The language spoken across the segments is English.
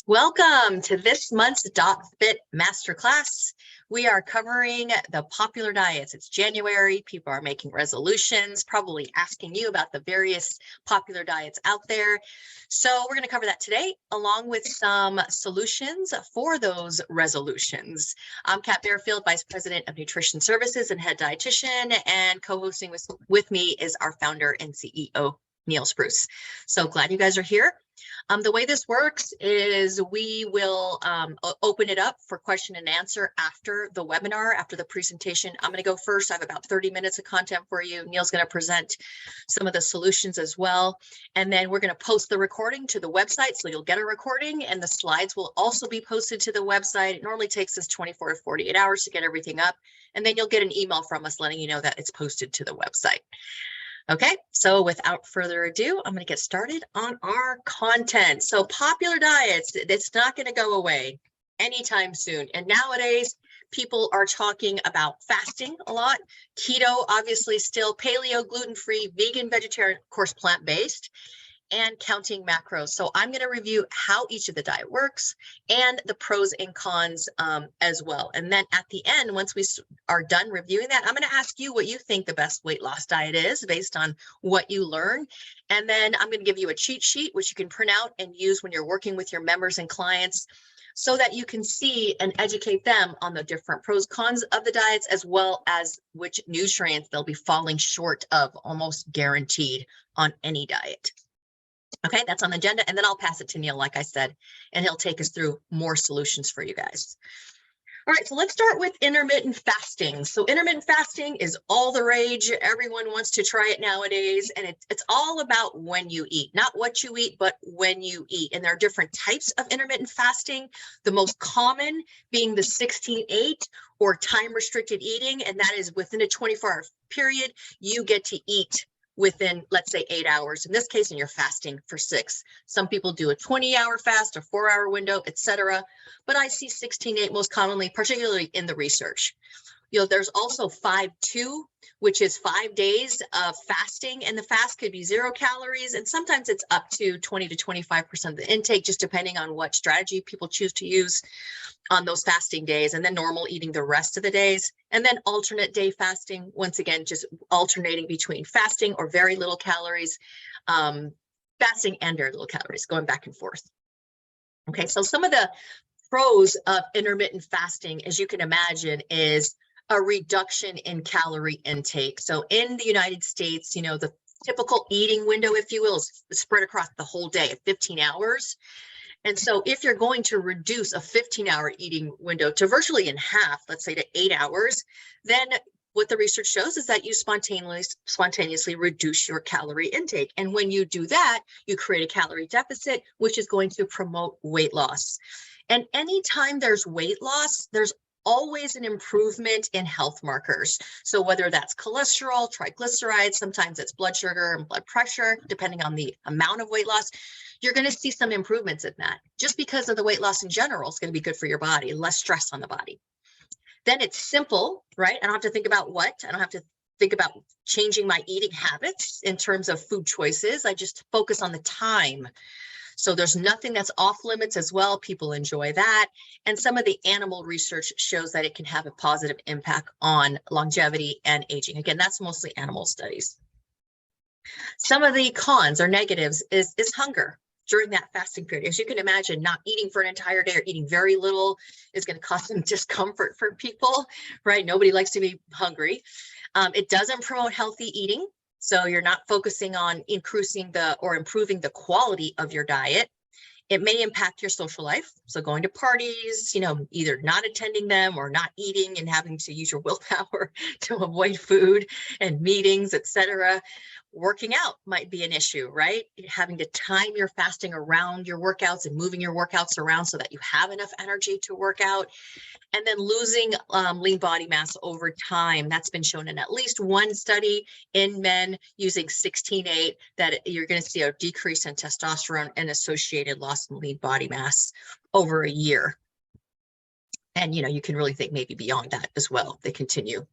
Welcome to this month's dotFIT Masterclass. We are covering the popular diets. It's January. People are making resolutions, probably asking you about the various popular diets out there. So we're going to cover that today, along with some solutions for those resolutions. I'm Kat Bearfield, Vice President of Nutrition Services and Head Dietitian, and co-hosting with me is our founder and CEO, Neil Spruce. So glad you guys are here. The way this works is we will open it up for question and answer after the webinar, after the presentation. I'm going to go first. I have about 30 minutes of content for you. Neil's going to present some of the solutions as well. And then we're going to post the recording to the website. So you'll get a recording and the slides will also be posted to the website. It normally takes us 24 to 48 hours to get everything up. And then you'll get an email from us letting you know that it's posted to the website. Okay, so without further ado, I'm going to get started on our content. So popular diets, it's not going to go away anytime soon. And nowadays, people are talking about fasting a lot. Keto, obviously still, paleo, gluten-free, vegan, vegetarian, of course, plant-based, and counting macros. So I'm going to review how each of the diet works and the pros and cons as well. And then at the end, once we are done reviewing that, I'm going to ask you what you think the best weight loss diet is based on what you learn. And then I'm going to give you a cheat sheet, which you can print out and use when you're working with your members and clients so that you can see and educate them on the different pros, cons of the diets, as well as which nutrients they'll be falling short of, almost guaranteed on any diet. Okay, that's on the agenda, and then I'll pass it to Neil, like I said, and he'll take us through more solutions for you guys. All right, so let's start with intermittent fasting. So intermittent fasting is all the rage. Everyone wants to try it nowadays, and it's all about when you eat, not what you eat, but when you eat. And there are different types of intermittent fasting, the most common being the 16-8 or time-restricted eating, and that is within a 24-hour period, you get to eat within, let's say, 8 hours. In this case, and you're fasting for 6. Some people do a 20-hour fast, a 4-hour window, etc. But I see 16-8 most commonly, particularly in the research. You know, there's also 5-2, which is 5 days of fasting, and the fast could be 0 calories, and sometimes it's up to 20 to 25% of the intake, just depending on what strategy people choose to use on those fasting days, and then normal eating the rest of the days. And then alternate day fasting, once again, just alternating between fasting or very little calories, fasting and very little calories, going back and forth. Okay, so some of the pros of intermittent fasting, as you can imagine, is a reduction in calorie intake. So in the United States, you know, the typical eating window, if you will, is spread across the whole day at 15 hours. And so if you're going to reduce a 15-hour eating window to virtually in half, let's say to 8 hours, then what the research shows is that you spontaneously reduce your calorie intake. And when you do that, you create a calorie deficit, which is going to promote weight loss. And anytime there's weight loss, there's always an improvement in health markers. So whether that's cholesterol, triglycerides, sometimes it's blood sugar and blood pressure, depending on the amount of weight loss, you're going to see some improvements in that. Just because of the weight loss in general is going to be good for your body, less stress on the body. Then it's simple, right? I don't have to think about what. I don't have to think about changing my eating habits in terms of food choices. I just focus on the time. So there's nothing that's off limits as well. People enjoy that. And some of the animal research shows that it can have a positive impact on longevity and aging. Again, that's mostly animal studies. Some of the cons or negatives is hunger during that fasting period. As you can imagine, not eating for an entire day or eating very little is going to cause some discomfort for people, right? Nobody likes to be hungry. It doesn't promote healthy eating. So you're not focusing on increasing or improving the quality of your diet. It may impact your social life. So going to parties, you know, either not attending them or not eating and having to use your willpower to avoid food and meetings, etc. Working out might be an issue, right? Having to time your fasting around your workouts and moving your workouts around so that you have enough energy to work out. And then losing lean body mass over time. That's been shown in at least one study in men using 16-8 that you're going to see a decrease in testosterone and associated loss in lean body mass over a year. And, you know, you can really think maybe beyond that as well. They continue.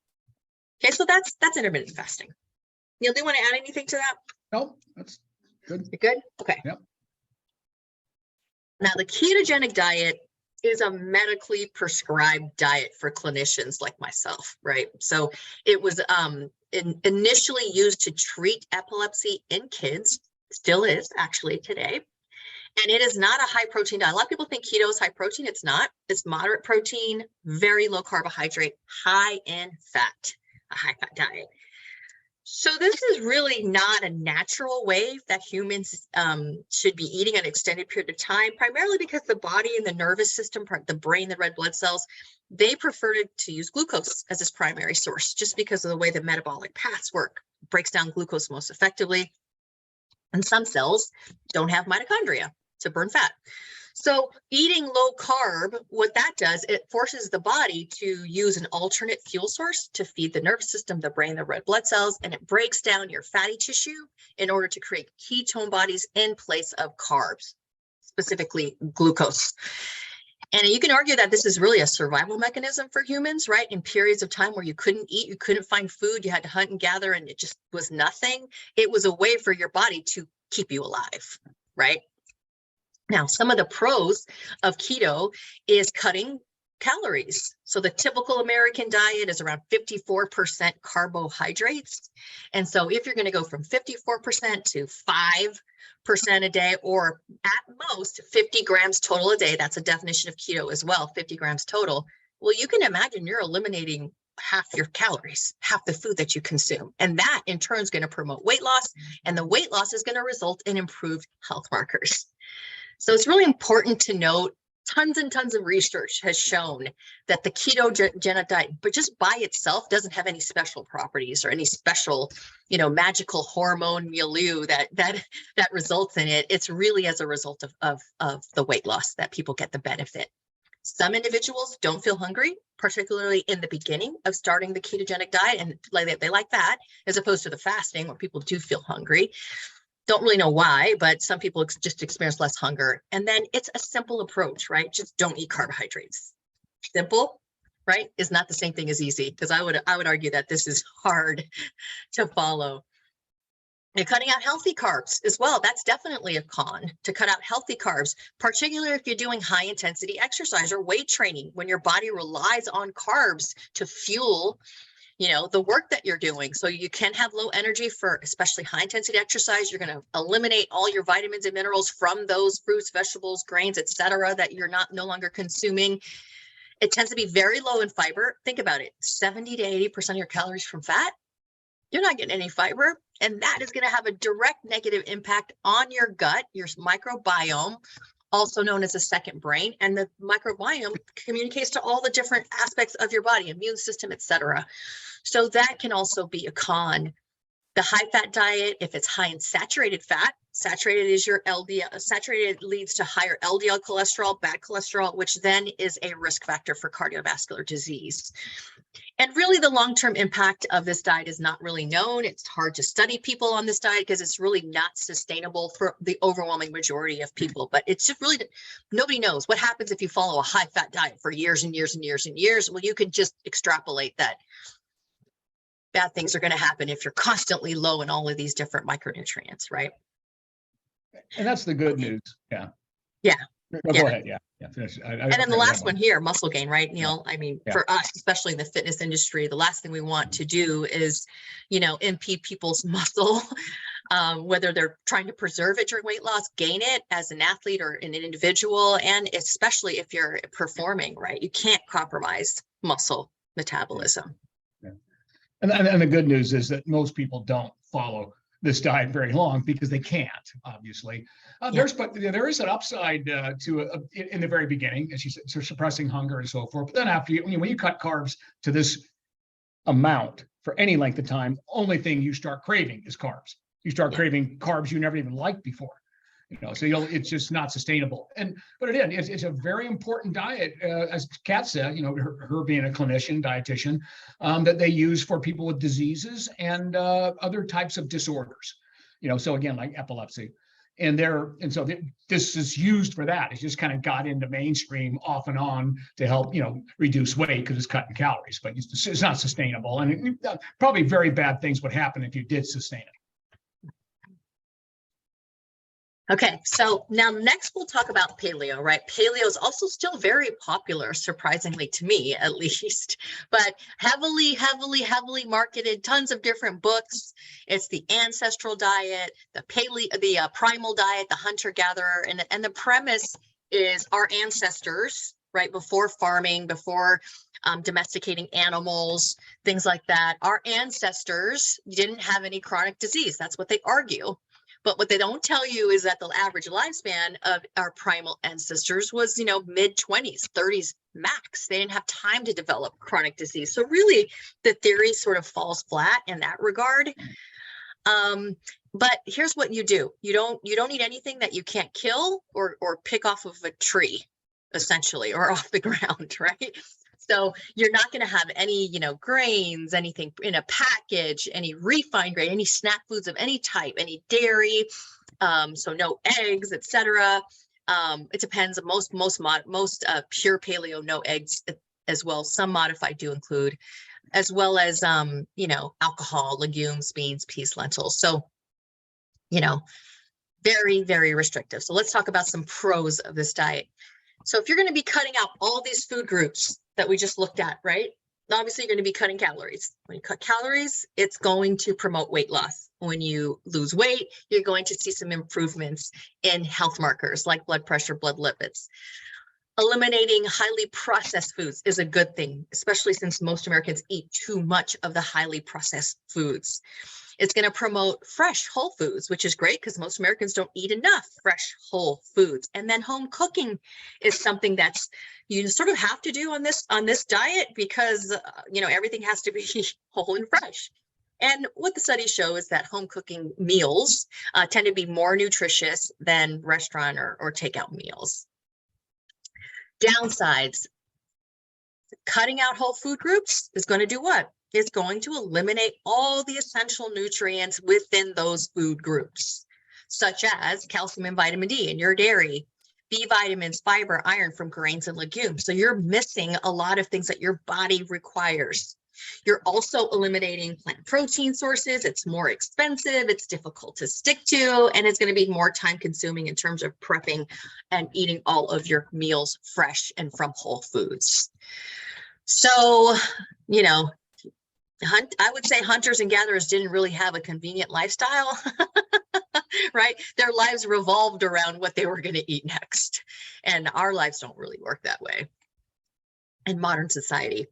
Okay, so that's intermittent fasting. Neil, do you want to add anything to that? No, that's good. You're good? Okay. Yep. Now, the ketogenic diet is a medically prescribed diet for clinicians like myself, right? So it was initially used to treat epilepsy in kids, still is actually today. And it is not a high protein diet. A lot of people think keto is high protein. It's not. It's moderate protein, very low carbohydrate, high in fat, a high fat diet. So this is really not a natural way that humans should be eating an extended period of time, primarily because the body and the nervous system, the brain, the red blood cells, they prefer to use glucose as its primary source, just because of the way the metabolic paths work. It breaks down glucose most effectively. And some cells don't have mitochondria to burn fat. So eating low carb, what that does, it forces the body to use an alternate fuel source to feed the nervous system, the brain, the red blood cells, and it breaks down your fatty tissue in order to create ketone bodies in place of carbs, specifically glucose. And you can argue that this is really a survival mechanism for humans, right? In periods of time where you couldn't eat, you couldn't find food, you had to hunt and gather, and it just was nothing. It was a way for your body to keep you alive, right? Now, some of the pros of keto is cutting calories. So the typical American diet is around 54% carbohydrates. And so if you're going to go from 54% to 5% a day, or at most 50 grams total a day, that's a definition of keto as well, 50 grams total. Well, you can imagine you're eliminating half your calories, half the food that you consume. And that in turn is going to promote weight loss. And the weight loss is going to result in improved health markers. So it's really important to note, tons and tons of research has shown that the ketogenic diet, but just by itself, doesn't have any special properties or any special, magical hormone milieu that results in it. It's really as a result of the weight loss that people get the benefit. Some individuals don't feel hungry, particularly in the beginning of starting the ketogenic diet, and they like that as opposed to the fasting where people do feel hungry. Don't really know why, but some people just experience less hunger. And then it's a simple approach, right? Just don't eat carbohydrates. Simple, right, is not the same thing as easy, because I would argue that this is hard to follow. And cutting out healthy carbs as well, that's definitely a con, to cut out healthy carbs, particularly if you're doing high intensity exercise or weight training, when your body relies on carbs to fuel the work that you're doing. So you can have low energy for especially high intensity exercise. You're going to eliminate all your vitamins and minerals from those fruits, vegetables, grains, etc., that you're no longer consuming. It tends to be very low in fiber. Think about it, 70 to 80% of your calories from fat. You're not getting any fiber. And that is going to have a direct negative impact on your gut, your microbiome, also known as a second brain. And the microbiome communicates to all the different aspects of your body, immune system, etc. So that can also be a con. The high fat diet, if it's high in saturated fat, saturated is your LDL, saturated leads to higher LDL cholesterol, bad cholesterol, which then is a risk factor for cardiovascular disease. And really the long-term impact of this diet is not really known. It's hard to study people on this diet because it's really not sustainable for the overwhelming majority of people. But it's just really, nobody knows what happens if you follow a high fat diet for years and years and years and years. Well, you can just extrapolate that bad things are going to happen if you're constantly low in all of these different micronutrients, right? And that's the good news. Yeah. Yeah. Go ahead. Yeah. Finish. And then the last one here, muscle gain, right, Neil? I mean, for us, especially in the fitness industry, the last thing we want to do is, impede people's muscle, whether they're trying to preserve it during weight loss, gain it as an athlete or an individual, and especially if you're performing, right? You can't compromise muscle metabolism. Yeah. And the good news is that most people don't follow this diet very long because they can't, obviously. There is an upside in the very beginning, as you said, so suppressing hunger and so forth. But then after when you cut carbs to this amount for any length of time, only thing you start craving is carbs. You start craving carbs you never even liked before. So it's just not sustainable. But it's a very important diet, as Kat said, her being a clinician, dietitian, that they use for people with diseases and other types of disorders. So again, like epilepsy, so this is used for that. It just kind of got into mainstream off and on to help reduce weight because it's cutting calories, but it's not sustainable, and probably very bad things would happen if you did sustain it. Okay, so now next we'll talk about paleo, right? Paleo is also still very popular, surprisingly to me at least, but heavily marketed, tons of different books. It's the ancestral diet, the primal diet, the hunter-gatherer, and the premise is our ancestors, right? Before farming, before domesticating animals, things like that, our ancestors didn't have any chronic disease. That's what they argue. But what they don't tell you is that the average lifespan of our primal ancestors was, mid-20s, 30s max. They didn't have time to develop chronic disease. So really, the theory sort of falls flat in that regard. But here's what you do. You don't eat anything that you can't kill or pick off of a tree, essentially, or off the ground, right? So you're not going to have any, grains, anything in a package, any refined grain, any snack foods of any type, any dairy, so no eggs, etc. It depends. Most pure paleo, no eggs as well. Some modified do include, as well as alcohol, legumes, beans, peas, lentils. So, very restrictive. So let's talk about some pros of this diet. So if you're going to be cutting out all these food groups that we just looked at, right? Obviously, you're going to be cutting calories. When you cut calories, it's going to promote weight loss. When you lose weight, you're going to see some improvements in health markers like blood pressure, blood lipids. Eliminating highly processed foods is a good thing, especially since most Americans eat too much of the highly processed foods. It's going to promote fresh whole foods, which is great because most Americans don't eat enough fresh whole foods. And then home cooking is something that's you sort of have to do on this diet because everything has to be whole and fresh. And what the studies show is that home cooking meals tend to be more nutritious than restaurant or takeout meals. Downsides: cutting out whole food groups is going to do what? It's going to eliminate all the essential nutrients within those food groups, such as calcium and vitamin D in your dairy, B vitamins, fiber, iron from grains and legumes. So you're missing a lot of things that your body requires. You're also eliminating plant protein sources. It's more expensive, it's difficult to stick to, and it's going to be more time consuming in terms of prepping and eating all of your meals fresh and from whole foods. So, I would say hunters and gatherers didn't really have a convenient lifestyle, right? Their lives revolved around what they were going to eat next. And our lives don't really work that way in modern society.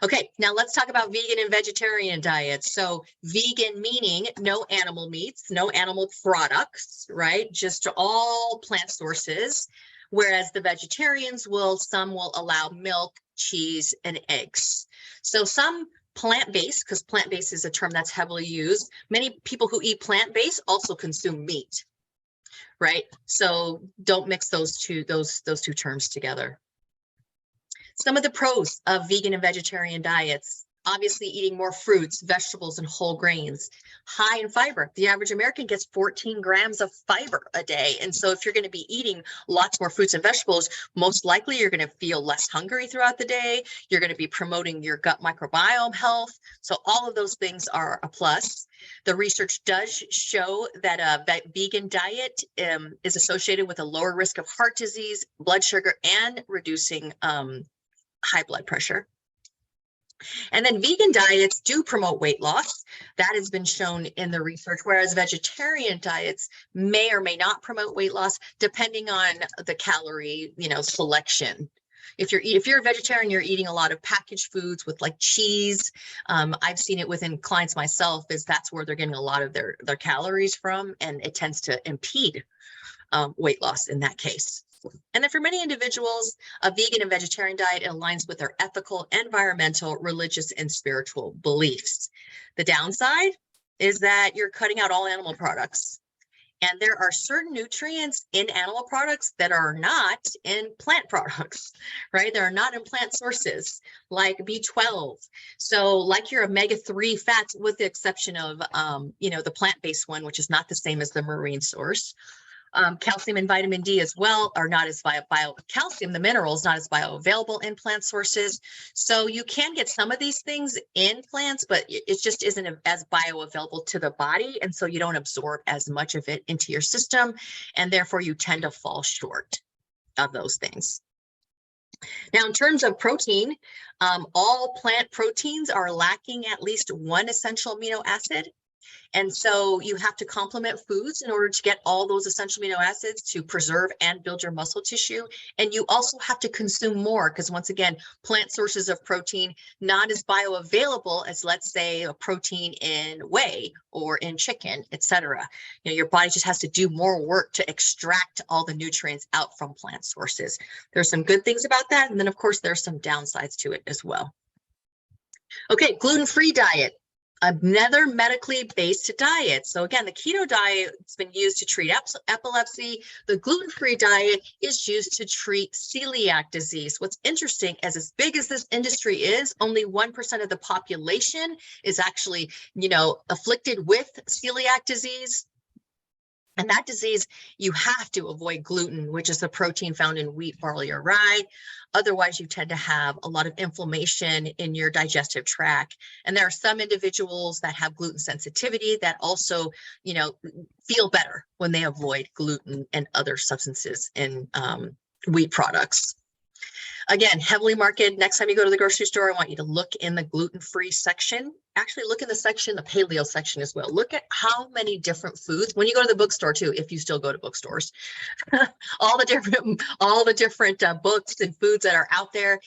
Okay, now let's talk about vegan and vegetarian diets. So vegan meaning no animal meats, no animal products, right? Just all plant sources. Whereas the vegetarians some will allow milk, cheese, and eggs. So some plant-based, because plant-based is a term that's heavily used. Many people who eat plant-based also consume meat, right? So don't mix those two terms together. Some of the pros of vegan and vegetarian diets: obviously eating more fruits, vegetables, and whole grains. High in fiber. The average American gets 14 grams of fiber a day. And so if you're going to be eating lots more fruits and vegetables, most likely you're going to feel less hungry throughout the day. You're going to be promoting your gut microbiome health. So all of those things are a plus. The research does show that a vegan diet is associated with a lower risk of heart disease, blood sugar, and reducing high blood pressure. And then vegan diets do promote weight loss. That has been shown in the research, whereas vegetarian diets may or may not promote weight loss depending on the calorie, selection. If you're a vegetarian, you're eating a lot of packaged foods with like cheese. I've seen it within clients myself, is that's where they're getting a lot of their calories from, and it tends to impede weight loss in that case. And then for many individuals, a vegan and vegetarian diet aligns with their ethical, environmental, religious, and spiritual beliefs. The downside is that you're cutting out all animal products. And there are certain nutrients in animal products that are not in plant products, right? They're not in plant sources, like B12. So like your omega-3 fats, with the exception of, the plant-based one, which is not the same as the marine source, Calcium and vitamin D as well are not as calcium, the minerals, not as bioavailable in plant sources. So you can get some of these things in plants, but it just isn't as bioavailable to the body. And so you don't absorb as much of it into your system. And therefore you tend to fall short of those things. Now, in terms of protein, all plant proteins are lacking at least one essential amino acid. And so you have to complement foods in order to get all those essential amino acids to preserve and build your muscle tissue. And you also have to consume more because, once again, plant sources of protein, not as bioavailable as, let's say, a protein in whey or in chicken, etc. You know, your body just has to do more work to extract all the nutrients out from plant sources. There's some good things about that. And then, of course, there's some downsides to it as well. Okay, gluten-free diet. Another medically based diet. So again, the keto diet has been used to treat epilepsy. The gluten-free diet is used to treat celiac disease. What's interesting, as big as this industry is, only 1% of the population is actually, afflicted with celiac disease. And that disease, you have to avoid gluten, which is the protein found in wheat, barley, or rye. Otherwise, you tend to have a lot of inflammation in your digestive tract. And there are some individuals that have gluten sensitivity that also, feel better when they avoid gluten and other substances in wheat products. Again, heavily marketed. Next time you go to the grocery store, I want you to look in the gluten-free section. Actually, look in the section, the paleo section as well. Look at how many different foods, when you go to the bookstore too, if you still go to bookstores, all the different books and foods that are out there.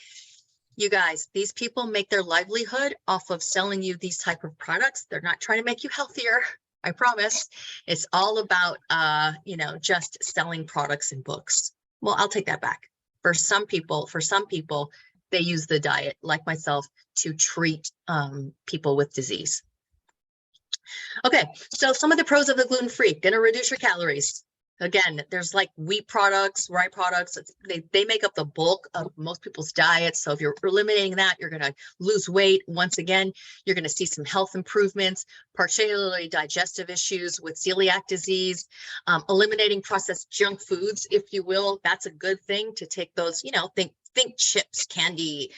You guys, these people make their livelihood off of selling you these type of products. They're not trying to make you healthier. I promise. It's all about, just selling products and books. Well, I'll take that back. For some people, they use the diet, like myself, to treat people with disease. Okay, so some of the pros of the gluten-free: gonna reduce your calories. Again, there's like wheat products, rye products. They make up the bulk of most people's diets. So if you're eliminating that, you're gonna lose weight. Once again, you're gonna see some health improvements, particularly digestive issues with celiac disease. Eliminating processed junk foods, if you will, that's a good thing to take those, think chips, candy,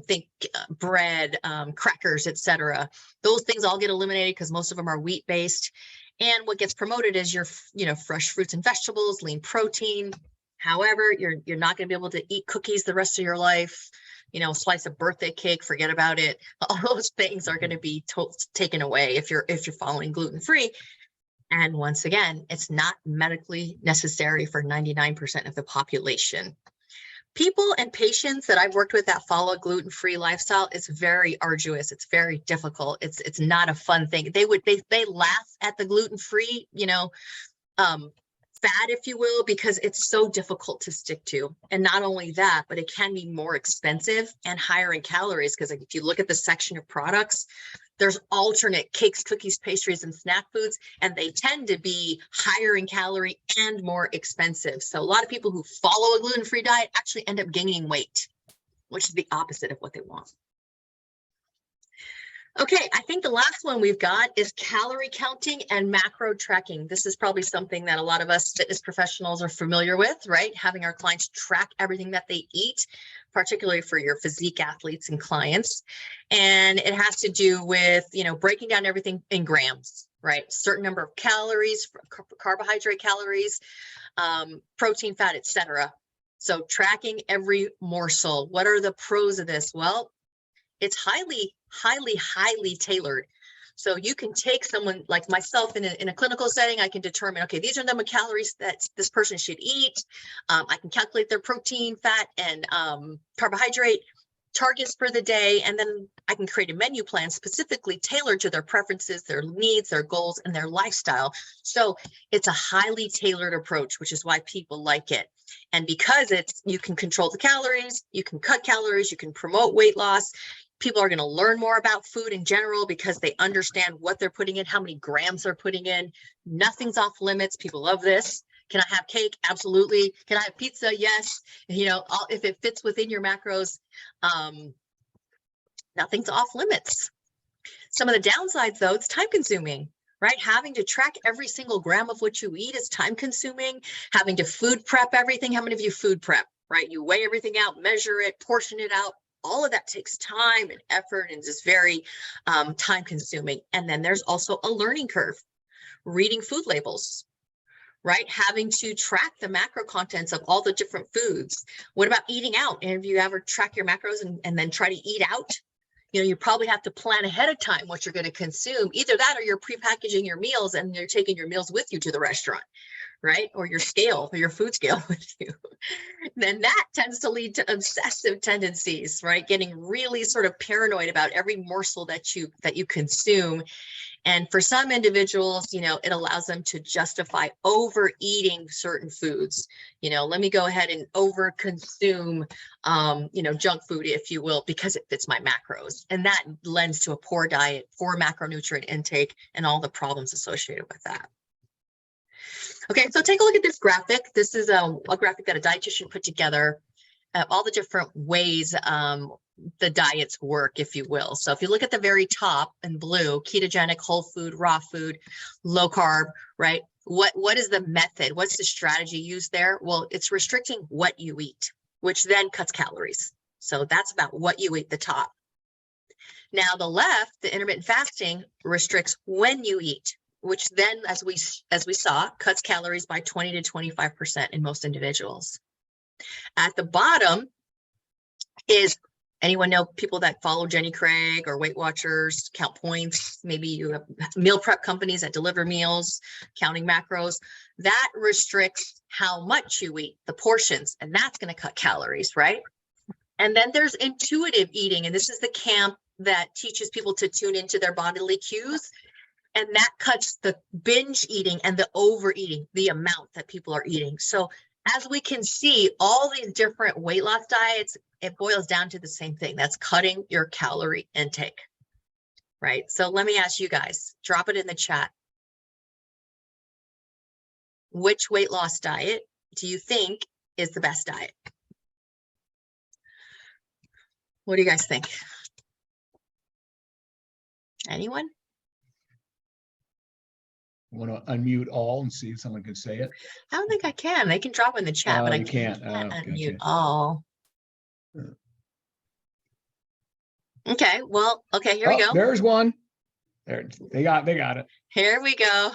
think bread, crackers, etc. Those things all get eliminated because most of them are wheat based. And what gets promoted is your, fresh fruits and vegetables, lean protein. However, you're not going to be able to eat cookies the rest of your life. Slice of birthday cake, forget about it. All those things are going to be taken away if you're following gluten free. And once again, it's not medically necessary for 99% of the population. People and patients that I've worked with that follow a gluten-free lifestyle, it's very arduous. It's very difficult. It's not a fun thing. They laugh at the gluten-free, fad, if you will, because it's so difficult to stick to. And not only that, but it can be more expensive and higher in calories, because if you look at the section of products, there's alternate cakes, cookies, pastries, and snack foods, and they tend to be higher in calorie and more expensive. So a lot of people who follow a gluten-free diet actually end up gaining weight, which is the opposite of what they want. Okay, I think the last one we've got is calorie counting and macro tracking. This is probably something that a lot of us fitness professionals are familiar with, right? Having our clients track everything that they eat, particularly for your physique athletes and clients. And it has to do with, breaking down everything in grams, right? Certain number of calories, carbohydrate calories, protein, fat, etc. So tracking every morsel. What are the pros of this? Well, it's highly tailored. So you can take someone like myself in a clinical setting. I can determine, okay, these are the number of calories that this person should eat. I can calculate their protein, fat, and carbohydrate targets for the day. And then I can create a menu plan specifically tailored to their preferences, their needs, their goals, and their lifestyle. So it's a highly tailored approach, which is why people like it. And because you can control the calories, you can cut calories, you can promote weight loss. People are going to learn more about food in general because they understand what they're putting in, how many grams they're putting in. Nothing's off limits. People love this. Can I have cake? Absolutely. Can I have pizza? Yes. If it fits within your macros, nothing's off limits. Some of the downsides, though, it's time consuming, right? Having to track every single gram of what you eat is time consuming. Having to food prep everything. How many of you food prep, right? You weigh everything out, measure it, portion it out. All of that takes time and effort and is very time consuming. And then there's also a learning curve. Reading food labels, right? Having to track the macro contents of all the different foods. What about eating out? And if you ever track your macros and then try to eat out, you know, you probably have to plan ahead of time what you're going to consume. Either that or you're prepackaging your meals and you're taking your meals with you to the restaurant, right? Or your scale or your food scale with you. Then that tends to lead to obsessive tendencies, right? Getting really sort of paranoid about every morsel that you consume. And for some individuals, you know, it allows them to justify overeating certain foods. You know, let me go ahead and over consume, you know, junk food, if you will, because it fits my macros. And that lends to a poor diet, poor macronutrient intake, and all the problems associated with that. Okay, so take a look at this graphic. This is a graphic that a dietitian put together, all the different ways the diets work, if you will. So if you look at the very top in blue, ketogenic, whole food, raw food, low carb, right? What is the method? What's the strategy used there? Well, it's restricting what you eat, which then cuts calories. So that's about what you eat, the top. Now the left, the intermittent fasting, restricts when you eat, which then, as we saw, cuts calories by 20 to 25% in most individuals. At the bottom is, anyone know people that follow Jenny Craig or Weight Watchers, count points? Maybe you have meal prep companies that deliver meals, counting macros. That restricts how much you eat, the portions, and that's going to cut calories, right? And then there's intuitive eating, and this is the camp that teaches people to tune into their bodily cues. And that cuts the binge eating and the overeating, the amount that people are eating. So as we can see, all these different weight loss diets, it boils down to the same thing. That's cutting your calorie intake, right? So let me ask you guys, drop it in the chat. Which weight loss diet do you think is the best diet? What do you guys think? Anyone? Want to unmute all and see if someone can say it? I don't think I can. They can drop in the chat, but I can't Gotcha. unmute all. Okay, well, okay, here we go. There's one. There, they got it. Here we go.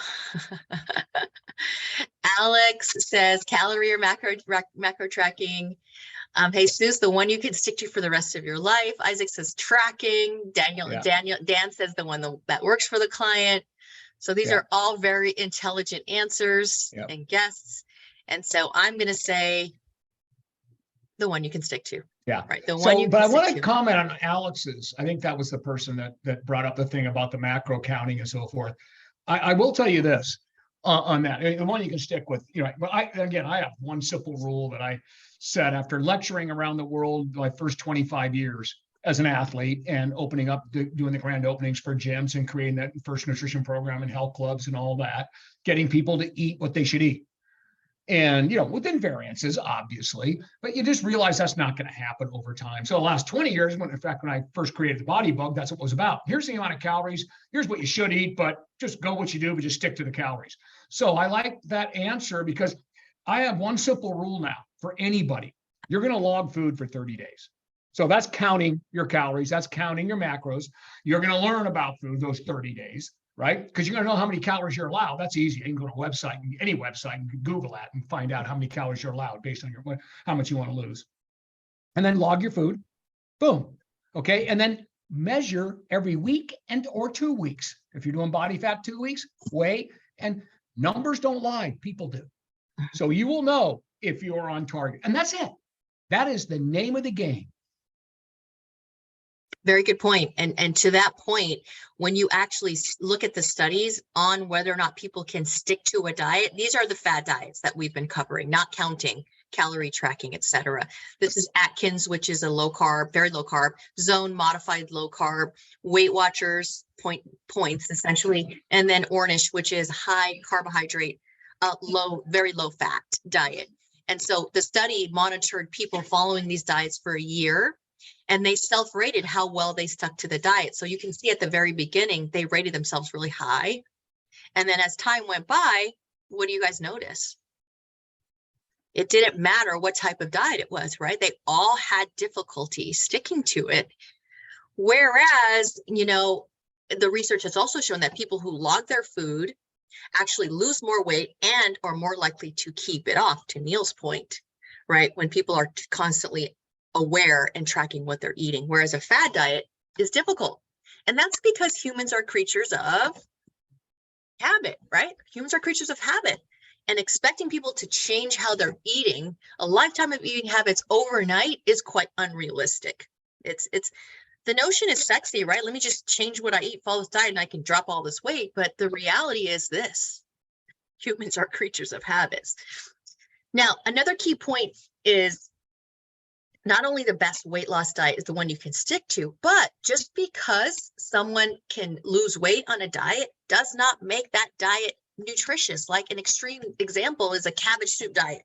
Alex says calorie or macro tracking. Jesus, the one you can stick to for the rest of your life. Isaac says tracking. Dan says the one that works for the client. So these are all very intelligent answers and guests. And so I'm going to say the one you can stick to. Yeah. Right. The one you but I can want stick to to. comment on Alex's. I think that was the person that brought up the thing about the macro counting and so forth. I will tell you this on that. The one you can stick with, you know, but I have one simple rule that I set after lecturing around the world my first 25 years as an athlete and opening up, doing the grand openings for gyms and creating that first nutrition program and health clubs and all that, getting people to eat what they should eat. And, you know, within variances, obviously, but you just realize that's not going to happen over time. So the last 20 years, in fact, when I first created the Body Bug, that's what it was about. Here's the amount of calories. Here's what you should eat, but just go what you do, but just stick to the calories. So I like that answer because I have one simple rule now for anybody. You're going to log food for 30 days. So that's counting your calories. That's counting your macros. You're going to learn about food those 30 days. Right? Because you're going to know how many calories you're allowed. That's easy. You can go to a website, any website, and Google that and find out how many calories you're allowed based on how much you want to lose. And then log your food. Boom. Okay. And then measure every week or 2 weeks. If you're doing body fat 2 weeks, weigh, and numbers don't lie. People do. So you will know if you're on target. And that's it. That is the name of the game. Very good point. And to that point, when you actually look at the studies on whether or not people can stick to a diet, these are the fad diets that we've been covering, not counting, calorie tracking, etc. This is Atkins, which is a low carb, very low carb, zone modified low carb, Weight Watchers points essentially, and then Ornish, which is high carbohydrate, very low fat diet. And so the study monitored people following these diets for a year. And they self-rated how well they stuck to the diet. So you can see at the very beginning, they rated themselves really high. And then as time went by, what do you guys notice? It didn't matter what type of diet it was, right? They all had difficulty sticking to it. Whereas, the research has also shown that people who log their food actually lose more weight and are more likely to keep it off, to Neil's point, right? When people are constantly aware and tracking what they're eating, whereas a fad diet is difficult. And that's because humans are creatures of habit, right? Humans are creatures of habit. And expecting people to change how they're eating, a lifetime of eating habits overnight, is quite unrealistic. It's the notion is sexy, right? Let me just change what I eat, follow this diet, and I can drop all this weight. But the reality is this: humans are creatures of habits. Now, another key point is not only the best weight loss diet is the one you can stick to, but just because someone can lose weight on a diet does not make that diet nutritious. Like an extreme example is a cabbage soup diet.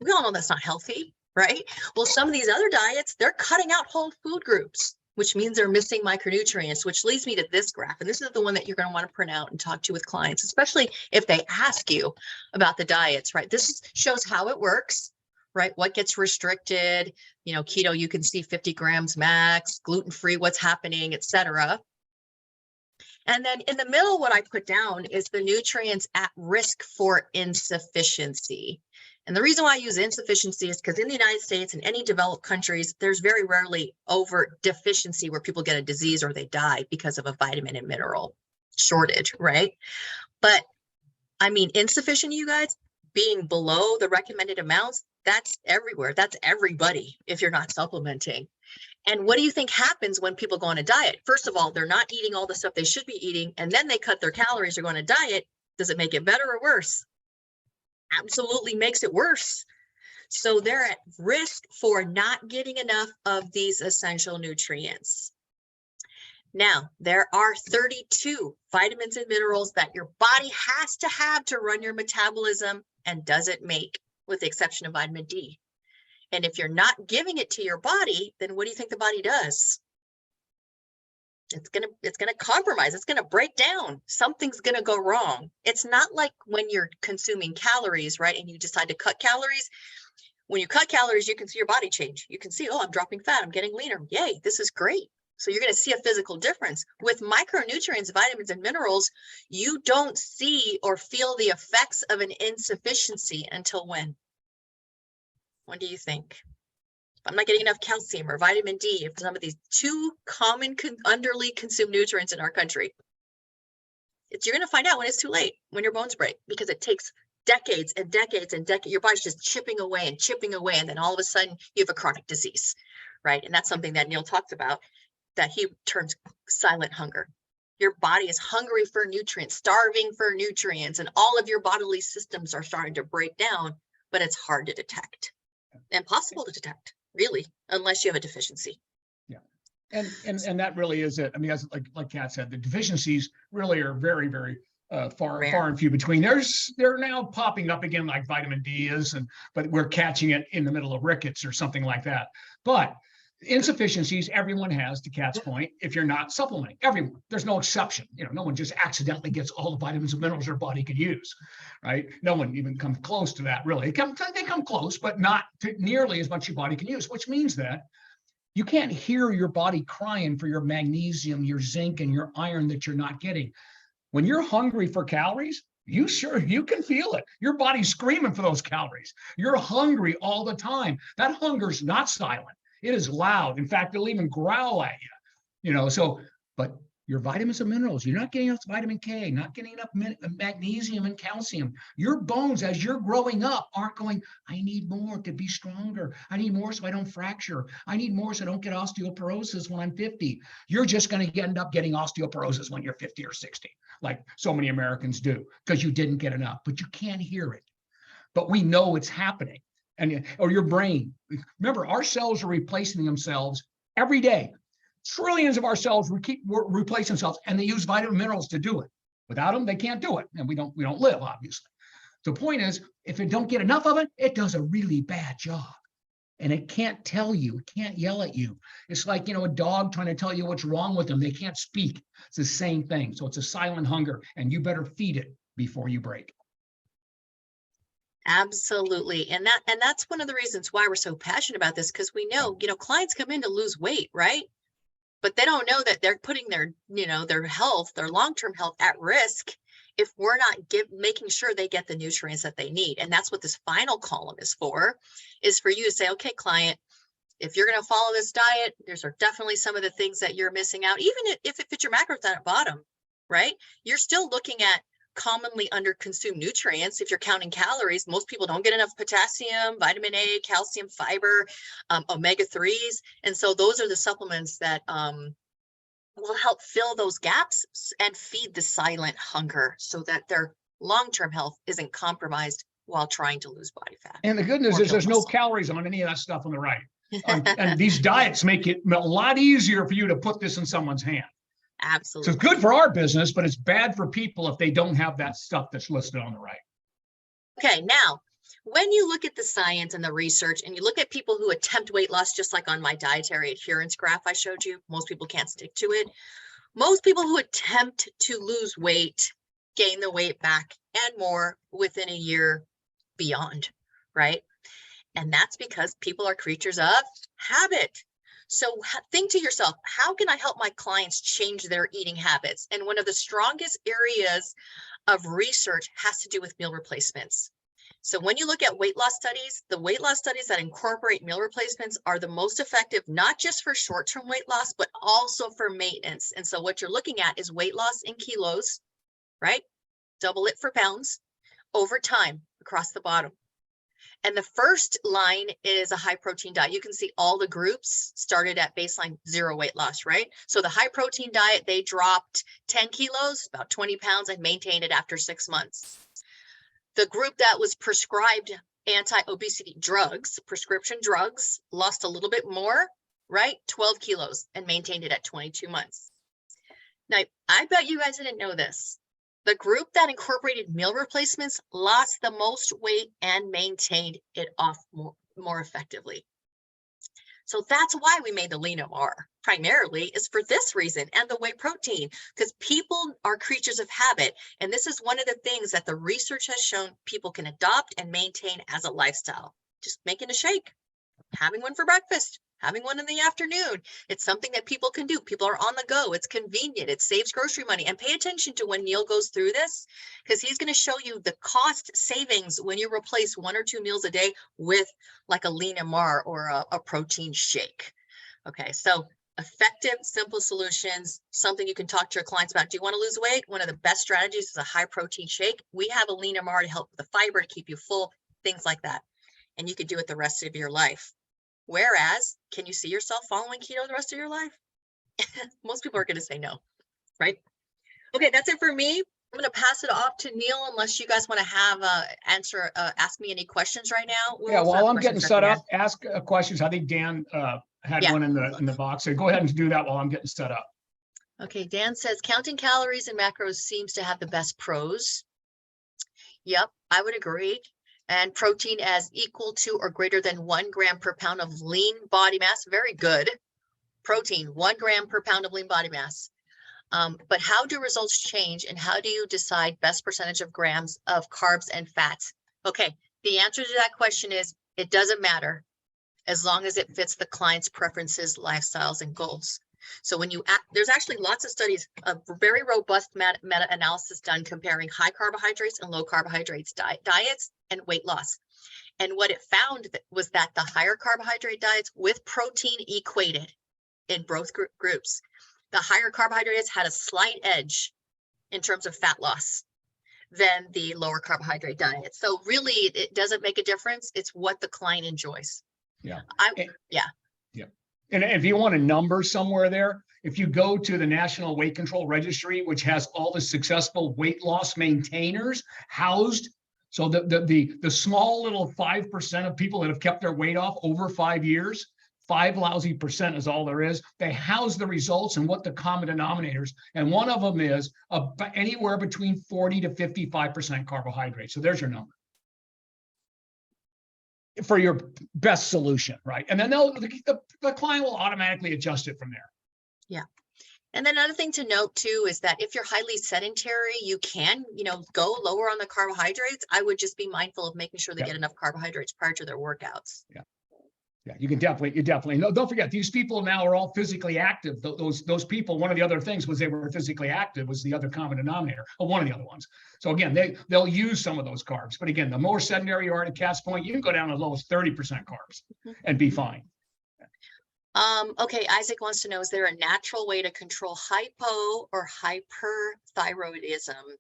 We all know that's not healthy, right? Well, some of these other diets, they're cutting out whole food groups, which means they're missing micronutrients, which leads me to this graph. And this is the one that you're going to want to print out and talk to with clients, especially if they ask you about the diets, right? This shows how it works, right? What gets restricted, keto, you can see 50 grams max, gluten-free, what's happening, etc. And then in the middle, what I put down is the nutrients at risk for insufficiency. And the reason why I use insufficiency is because in the United States and any developed countries, there's very rarely over deficiency where people get a disease or they die because of a vitamin and mineral shortage, right? But I mean, insufficient, you guys, being below the recommended amounts, that's everywhere. That's everybody if you're not supplementing. And what do you think happens when people go on a diet? First of all, they're not eating all the stuff they should be eating, and then they cut their calories or go on a diet. Does it make it better or worse? Absolutely makes it worse. So they're at risk for not getting enough of these essential nutrients. Now, there are 32 vitamins and minerals that your body has to have to run your metabolism and doesn't make, with the exception of vitamin D. And if you're not giving it to your body, then what do you think the body does? It's gonna compromise. It's gonna break down. Something's gonna go wrong. It's not like when you're consuming calories, right? And you decide to cut calories. When you cut calories, you can see your body change. You can see, oh, I'm dropping fat. I'm getting leaner. Yay, this is great. So you're gonna see a physical difference. With micronutrients, vitamins, and minerals, you don't see or feel the effects of an insufficiency until when? When do you think? If I'm not getting enough calcium or vitamin D, if some of these two common underly consumed nutrients in our country, you're going to find out when it's too late, when your bones break, because it takes decades and decades and decades. Your body's just chipping away, and then all of a sudden you have a chronic disease, right? And that's something that Neil talked about, that he terms silent hunger. Your body is hungry for nutrients, starving for nutrients, and all of your bodily systems are starting to break down, but it's hard to detect. Impossible to detect, really, unless you have a deficiency. Yeah, and that really is it. I mean, as like Kat said, the deficiencies really are very, very far and few between. They're now popping up again, like vitamin D is, but we're catching it in the middle of rickets or something like that. But insufficiencies everyone has, to Kat's point, if you're not supplementing. Everyone, there's no exception. No one just accidentally gets all the vitamins and minerals their body could use, right? No one even comes close to that, really. They come close, but not to nearly as much your body can use, which means that you can't hear your body crying for your magnesium, your zinc, and your iron that you're not getting. When you're hungry for calories, you can feel it. Your body's screaming for those calories. You're hungry all the time. That hunger's not silent. It is loud. In fact, it'll even growl at you, but your vitamins and minerals, you're not getting enough vitamin K, not getting enough magnesium and calcium. Your bones, as you're growing up, aren't going, I need more to be stronger. I need more so I don't fracture. I need more so I don't get osteoporosis when I'm 50. You're just going to end up getting osteoporosis when you're 50 or 60, like so many Americans do, because you didn't get enough, but you can't hear it. But we know it's happening. Or your brain. Remember, our cells are replacing themselves every day. Trillions of our cells keep replacing themselves, and they use vitamin minerals to do it. Without them, they can't do it, and we don't live, obviously. The point is, if it don't get enough of it, it does a really bad job. and it can't tell you, it can't yell at you. It's like, a dog trying to tell you what's wrong with them. They can't speak. It's the same thing. So it's a silent hunger, and you better feed it before you break. Absolutely. And that's one of the reasons why we're so passionate about this, because we know, clients come in to lose weight, right? But they don't know that they're putting their, their health, their long-term health at risk if we're not making sure they get the nutrients that they need. And that's what this final column is for you to say, okay, client, if you're going to follow this diet, there's definitely some of the things that you're missing out. Even if it fits your macros at the bottom, right? You're still looking at commonly underconsumed nutrients. If you're counting calories, most people don't get enough potassium, vitamin A, calcium, fiber, omega-3s. And so those are the supplements that will help fill those gaps and feed the silent hunger so that their long-term health isn't compromised while trying to lose body fat. And the good news is there's no calories on any of that stuff on the right. And these diets make it a lot easier for you to put this in someone's hand. Absolutely. So it's good for our business, but it's bad for people if they don't have that stuff that's listed on the right. Okay, now, when you look at the science and the research and you look at people who attempt weight loss, just like on my dietary adherence graph I showed you, most people can't stick to it. Most people who attempt to lose weight gain the weight back and more within a year beyond, right? And that's because people are creatures of habit. So think to yourself, how can I help my clients change their eating habits? And one of the strongest areas of research has to do with meal replacements. So when you look at weight loss studies, the weight loss studies that incorporate meal replacements are the most effective, not just for short-term weight loss, but also for maintenance. And so what you're looking at is weight loss in kilos, right? Double it for pounds over time across the bottom. And the first line is a high protein diet. You can see all the groups started at baseline 0 weight loss, right? So the high protein diet, they dropped 10 kilos, about 20 pounds, and maintained it after 6 months. The group that was prescribed anti-obesity drugs, prescription drugs, lost a little bit more, right? 12 kilos and maintained it at 22 months. Now, I bet you guys didn't know this. The group that incorporated meal replacements lost the most weight and maintained it off more effectively. So that's why we made the lean MR. Primarily is for this reason, and the whey protein, because people are creatures of habit. And this is one of the things that the research has shown people can adopt and maintain as a lifestyle. Just making a shake, having one for breakfast, having one in the afternoon. It's something that people can do. People are on the go. It's convenient. It saves grocery money. And pay attention to when Neil goes through this, because he's going to show you the cost savings when you replace 1 or 2 meals a day with like a lean MR or a protein shake. Okay, so effective, simple solutions, something you can talk to your clients about. Do you want to lose weight? One of the best strategies is a high protein shake. We have a lean MR to help with the fiber, to keep you full, things like that. And you could do it the rest of your life. Whereas, can you see yourself following keto the rest of your life? Most people are going to say no, right? Okay, that's it for me. I'm going to pass it off to Neil, unless you guys want to have ask me any questions right now. Yeah, while I'm getting set up, ask questions. I think Dan had one in the box. So go ahead and do that while I'm getting set up. Okay, Dan says counting calories and macros seems to have the best pros. Yep, I would agree. And protein as equal to or greater than 1 gram per pound of lean body mass. Very good. Protein, 1 gram per pound of lean body mass. But how do results change, and how do you decide best percentage of grams of carbs and fats? Okay, the answer to that question is it doesn't matter as long as it fits the client's preferences, lifestyles, and goals. So when you there's actually lots of studies, a very robust meta-analysis done comparing high carbohydrates and low carbohydrates diets and weight loss. And what it found was that the higher carbohydrate diets with protein equated in both groups. The higher carbohydrates had a slight edge in terms of fat loss than the lower carbohydrate diet. So really, it doesn't make a difference. It's what the client enjoys. Yeah. Yeah. And if you want a number somewhere there, if you go to the National Weight Control Registry, which has all the successful weight loss maintainers housed, so the small little 5% of people that have kept their weight off over 5 years, 5 lousy percent is all there is. They house the results and what the common denominators, and one of them is anywhere between 40 to 55% carbohydrate. So there's your number. for your best solution, right? And then the client will automatically adjust it from there. Yeah. And then another thing to note too is that if you're highly sedentary, you can, go lower on the carbohydrates. I would just be mindful of making sure they get enough carbohydrates prior to their workouts. Yeah, you definitely. No, don't forget, these people now are all physically active. Those people, one of the other things was they were physically active was the other common denominator, or one of the other ones. So again, they'll use some of those carbs. But again, the more sedentary you are at Cat's point, you can go down as low as 30% carbs and be fine. Okay, Isaac wants to know, is there a natural way to control hypo or hyperthyroidism?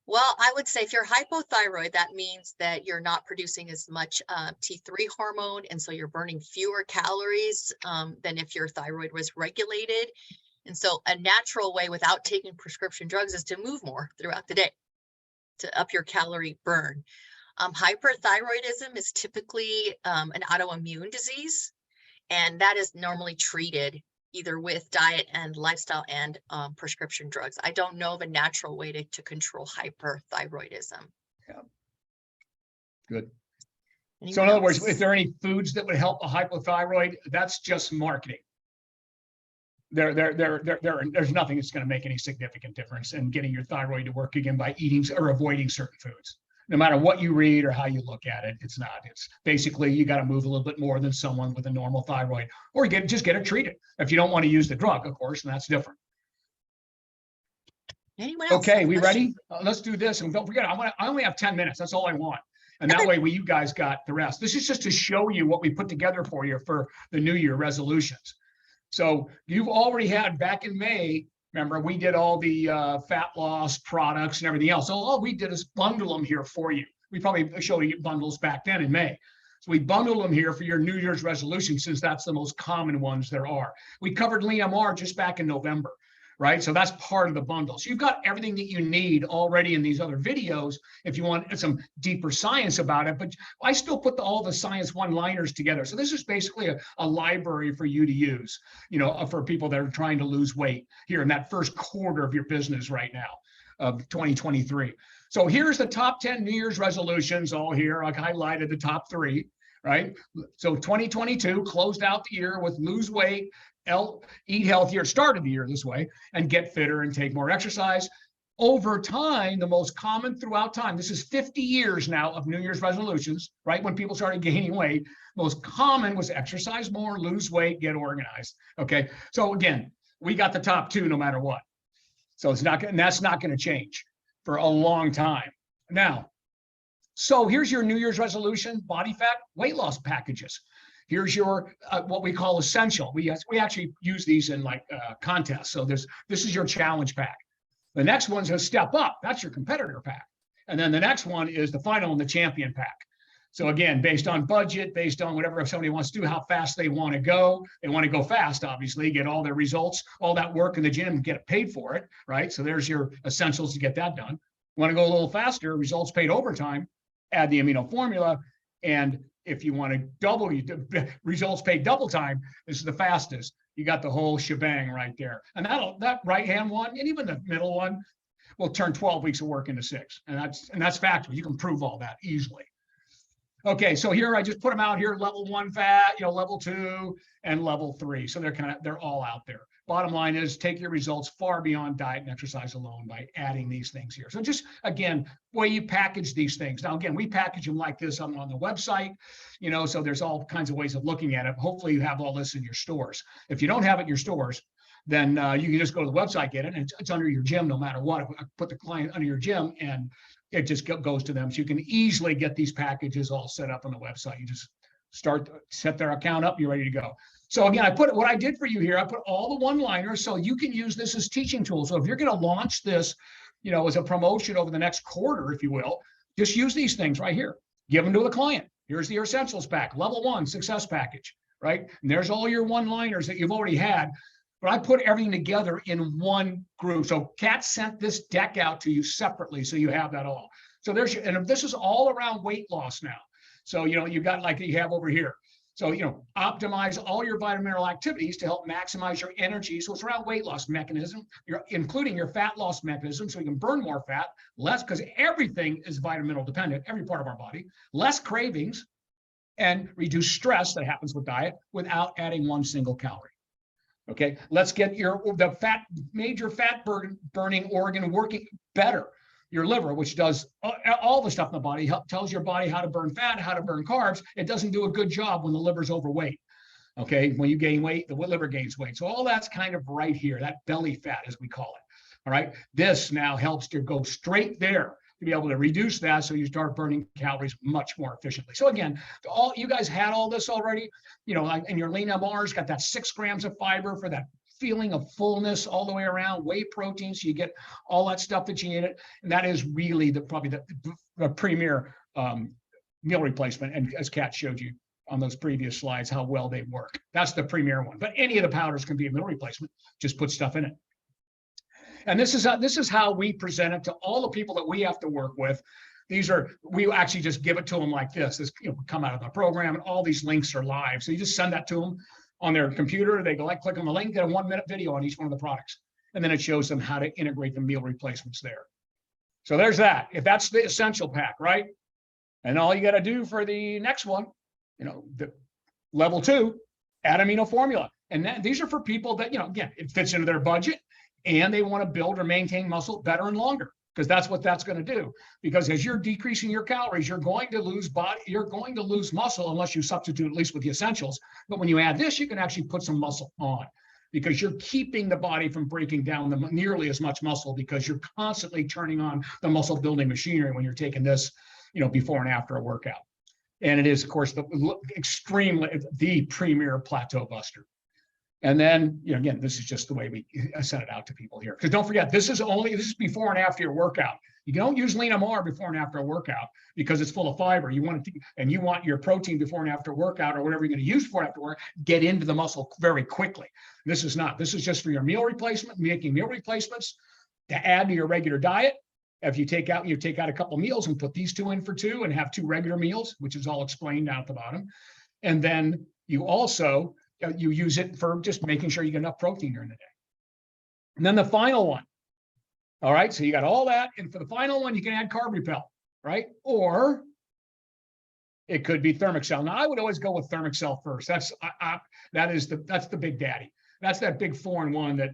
Well, I would say if you're hypothyroid, that means that you're not producing as much T3 hormone, and so you're burning fewer calories than if your thyroid was regulated. And so a natural way without taking prescription drugs is to move more throughout the day to up your calorie burn. Hyperthyroidism is typically an autoimmune disease, and that is normally treated either with diet and lifestyle and prescription drugs. I don't know of a natural way to control hyperthyroidism. Yeah. Good. Anyone So in other else? words, if there are any foods that would help a hypothyroid, that's just marketing. There's nothing that's going to make any significant difference in getting your thyroid to work again by eating or avoiding certain foods. No matter what you read or how you look at it, it's not. It's basically you got to move a little bit more than someone with a normal thyroid, or just get it treated. If you don't want to use the drug, of course, and that's different. Anyone else? Okay, we ready? Let's do this. And don't forget, I only have 10 minutes. That's all I want. And that way you guys got the rest. This is just to show you what we put together for you for the New Year resolutions. So you've already had back in May. Remember, we did all the fat loss products and everything else. So all we did is bundle them here for you. We probably showed you bundles back then in May. So we bundled them here for your New Year's resolution, since that's the most common ones there are. We covered Lean MR just back in November, right? So that's part of the bundle. So you've got everything that you need already in these other videos if you want some deeper science about it. But I still put all the science one-liners together. So this is basically a library for you to use, for people that are trying to lose weight here in that first quarter of your business right now of 2023. So here's the top 10 New Year's resolutions all here. I highlighted the top 3, right? So 2022 closed out the year with lose weight, eat healthier, started the year this way, and get fitter and take more exercise. Over time, the most common throughout time, this is 50 years now of New Year's resolutions, right? When people started gaining weight, most common was exercise more, lose weight, get organized. Okay. So again, we got the top 2 no matter what. So that's not going to change for a long time. Now, so here's your New Year's resolution, body fat, weight loss packages. Here's your what we call essential. We actually use these in contests. So this is your challenge pack. The next one's a step up. That's your competitor pack. And then the next one is the final one, the champion pack. So again, based on budget, based on whatever if somebody wants to do, how fast they want to go. They want to go fast, obviously, get all their results, all that work in the gym, get paid for it, right? So there's your essentials to get that done. Want to go a little faster, results paid overtime, add the amino formula. And if you want to double results paid double time, this is the fastest. You got the whole shebang right there. And that right-hand one, and even the middle one, will turn 12 weeks of work into 6. And that's factual. You can prove all that easily. Okay, so here I just put them out here, level 1 fat, level 2 and level 3. So they're all out there. Bottom line is take your results far beyond diet and exercise alone by adding these things here. So just again, way you package these things. Now, again, we package them like this on the website, so there's all kinds of ways of looking at it. Hopefully you have all this in your stores. If you don't have it in your stores, then you can just go to the website, get it, and it's under your gym no matter what. I put the client under your gym and it just goes to them. So you can easily get these packages all set up on the website. You just set their account up, you're ready to go. So again, what I did for you here, I put all the one-liners so you can use this as teaching tools. So if you're going to launch this, as a promotion over the next quarter, if you will, just use these things right here. Give them to the client. Here's the essentials pack, level 1 success package, right? And there's all your one-liners that you've already had. But I put everything together in one group. So Kat sent this deck out to you separately, so you have that all. So and this is all around weight loss now. So, you got like you have over here. So, optimize all your vitamin mineral activities to help maximize your energy. So it's around weight loss mechanism, including your fat loss mechanism, so you can burn more fat, less, because everything is vitamin mineral dependent, every part of our body, less cravings, and reduce stress that happens with diet without adding one single calorie. Okay, let's get the major fat burning organ working better. Your liver, which does all the stuff in the body, tells your body how to burn fat, how to burn carbs. It doesn't do a good job when the liver's overweight. Okay, when you gain weight, the liver gains weight. So all that's kind of right here, that belly fat, as we call it. All right, this now helps to go straight there to be able to reduce that, so you start burning calories much more efficiently. So again, all you guys had all this already, you know, and your lean MR's got that 6 grams of fiber for that feeling of fullness all the way around, whey protein, so you get all that stuff that you need it. And that is really probably the premier meal replacement. And as Kat showed you on those previous slides, how well they work. That's the premier one. But any of the powders can be a meal replacement. Just put stuff in it. And this is how we present it to all the people that we have to work with. We actually just give it to them like this. This come out of the program, and all these links are live. So you just send that to them on their computer. They go click on the link, get a 1-minute video on each one of the products. And then it shows them how to integrate the meal replacements there. So there's that. If that's the essential pack, right? And all you got to do for the next one, the level 2, add amino formula. And these are for people that, again, it fits into their budget and they want to build or maintain muscle better and longer, because that's what that's going to do. Because as you're decreasing your calories, you're going to lose muscle unless you substitute at least with the essentials. But when you add this, you can actually put some muscle on, because you're keeping the body from breaking down nearly as much muscle, because you're constantly turning on the muscle building machinery when you're taking this, before and after a workout. And it is, of course, the premier plateau buster. And then, again, this is just the way we send it out to people here. Because don't forget, this is before and after your workout. You don't use lean MR before and after a workout because it's full of fiber. You want your protein before and after workout, or whatever you're going to use before and after work, get into the muscle very quickly. This is not. This is just for your meal replacement, making meal replacements to add to your regular diet. If you take out a couple meals and put these 2 in for 2 and have 2 regular meals, which is all explained down at the bottom. And then you also you use it for just making sure you get enough protein during the day. And then the final one. All right, so you got all that. And for the final one, you can add Carb Repel, right? Or it could be Thermacell. Now, I would always go with Thermacell first. That's the big daddy. That's that big 4-in-1 that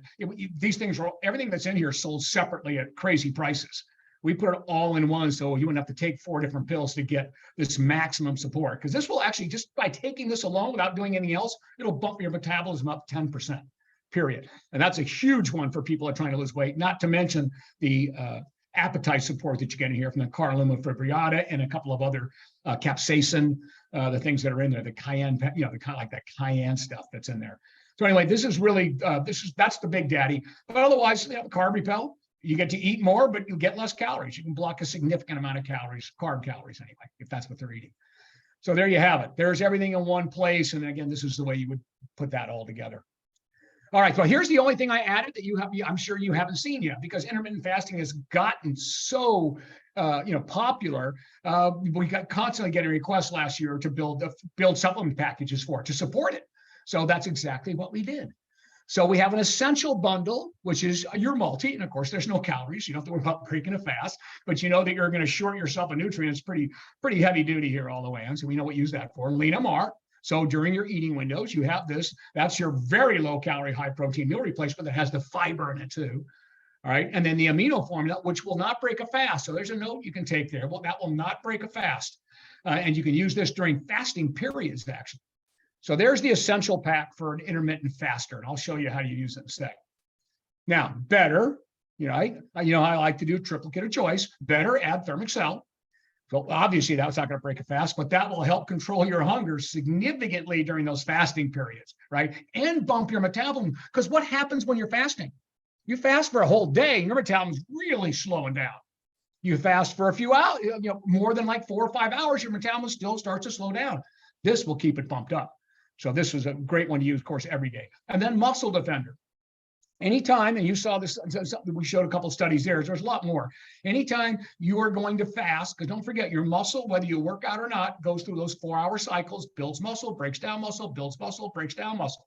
these things everything that's in here is sold separately at crazy prices. We put it all in one, so you wouldn't have to take 4 different pills to get this maximum support. Because this will actually, just by taking this alone without doing anything else, it'll bump your metabolism up 10%, period. And that's a huge one for people that are trying to lose weight, not to mention the appetite support that you get in here from the Carluma fibrillata and a couple of other capsaicin, the things that are in there, the cayenne, the kind of like that cayenne stuff that's in there. So anyway, this is really, that's the big daddy. But otherwise, Carb Repel, you get to eat more, but you get less calories. You can block a significant amount of calories, carb calories anyway, if that's what they're eating. So there you have it. There's everything in one place. And again, this is the way you would put that all together. All right, so here's the only thing I added that I'm sure you haven't seen yet, because intermittent fasting has gotten so popular. We got constantly getting requests last year to build supplement packages to support it. So that's exactly what we did. So we have an essential bundle, which is your multi, and of course there's no calories. You don't have to worry about breaking a fast, but you know that you're going to short yourself of nutrients pretty heavy duty here all the way on. So we know what to use that for. Lean MR. So during your eating windows, you have this. That's your very low calorie, high protein meal replacement that has the fiber in it too. All right. And then the amino formula, which will not break a fast. So there's a note you can take there. Well, that will not break a fast. And you can use this during fasting periods, actually. So there's the essential pack for an intermittent faster. And I'll show you how to use it in a sec. Now, better, I like to do triplicate of choice. Better add Thermacell. So obviously that's not going to break a fast, but that will help control your hunger significantly during those fasting periods, right? And bump your metabolism. Because what happens when you're fasting? You fast for a whole day, your metabolism is really slowing down. You fast for a few hours, more than like 4 or 5 hours, your metabolism still starts to slow down. This will keep it bumped up. So this is a great one to use, of course, every day. And then Muscle Defender. Anytime, and you saw this, we showed a couple of studies there, there's a lot more. Anytime you are going to fast, because don't forget, your muscle, whether you work out or not, goes through those 4-hour cycles, builds muscle, breaks down muscle, builds muscle, breaks down muscle.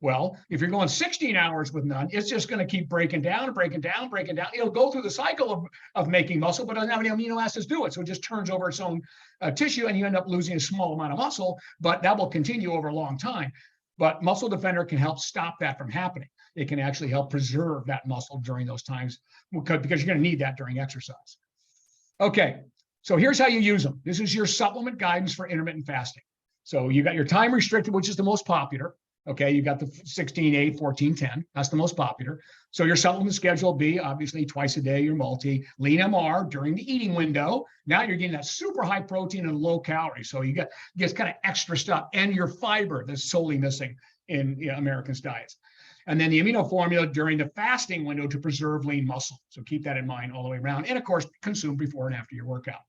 Well, if you're going 16 hours with none, it's just going to keep breaking down and breaking down, breaking down. It'll go through the cycle of making muscle, but doesn't have any amino acids do it. So it just turns over its own tissue, and you end up losing a small amount of muscle, but that will continue over a long time. But Muscle Defender can help stop that from happening. It can actually help preserve that muscle during those times because you're going to need that during exercise. Okay, so here's how you use them. This is your supplement guidance for intermittent fasting. So you got your time restricted, which is the most popular. Okay, you got the 16-8, 14-10. That's the most popular. So your supplement schedule will be obviously twice a day, your multi, lean MR during the eating window. Now you're getting that super high protein and low calorie. So you get kind of extra stuff and your fiber that's solely missing in Americans' diets. And then the amino formula during the fasting window to preserve lean muscle. So keep that in mind all the way around. And of course, consume before and after your workout.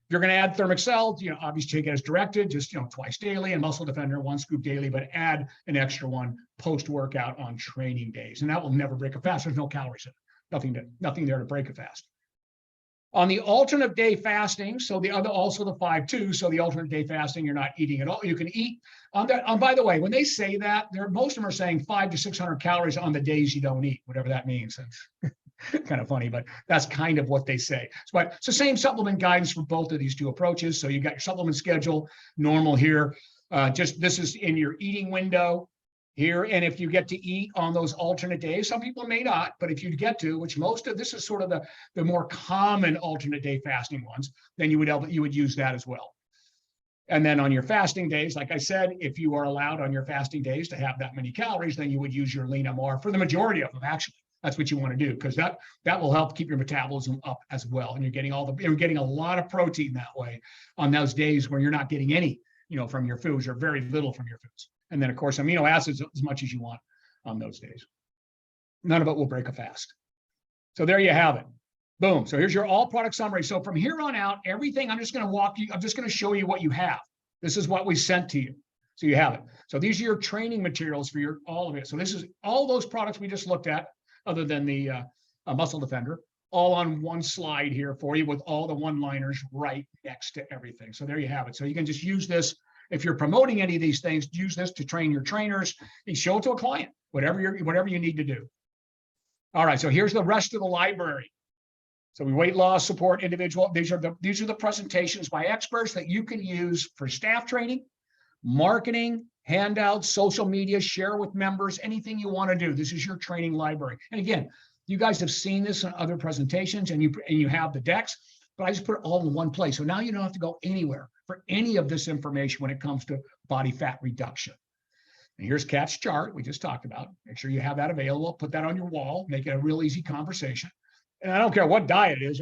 If you're going to add Thermic Cell, obviously take it as directed, just, twice daily, and Muscle Defender, 1 scoop daily, but add an extra one post-workout on training days. And that will never break a fast. There's no calories in it. Nothing there to break a fast. On the alternate day fasting, so the 5-2, so the alternate day fasting, you're not eating at all. You can eat on that. By the way, when they say that, most of them are saying 500 to 600 calories on the days you don't eat, whatever that means. Kind of funny, but that's kind of what they say. But it's the same supplement guidance for both of these two approaches. So you got your supplement schedule, normal here. This is in your eating window here. And if you get to eat on those alternate days, some people may not, but if you get to, which most of this is sort of the more common alternate day fasting ones, then you would use that as well. And then on your fasting days, like I said, if you are allowed on your fasting days to have that many calories, then you would use your lean MR for the majority of them, actually. That's what you want to do, because that will help keep your metabolism up as well. And you're getting a lot of protein that way on those days where you're not getting any, from your foods, or very little from your foods. And then of course, amino acids as much as you want on those days. None of it will break a fast. So there you have it. Boom. So here's your all product summary. So from here on out, everything I'm just going to show you what you have. This is what we sent to you. So you have it. So these are your training materials for all of it. So this is all those products we just looked at, other than the Muscle Defender, all on one slide here for you with all the one-liners right next to everything. So there you have it. So you can just use this. If you're promoting any of these things, use this to train your trainers and show it to a client, whatever you need to do. All right, so here's the rest of the library. So we weight loss, support, individual. These are the presentations by experts that you can use for staff training, marketing, handouts, social media, share with members, anything you want to do. This is your training library. And again, you guys have seen this in other presentations, and you have the decks, but I just put it all in one place. So now you don't have to go anywhere for any of this information when it comes to body fat reduction. And here's Kat's chart we just talked about. Make sure you have that available. Put that on your wall. Make it a real easy conversation. And I don't care what diet it is,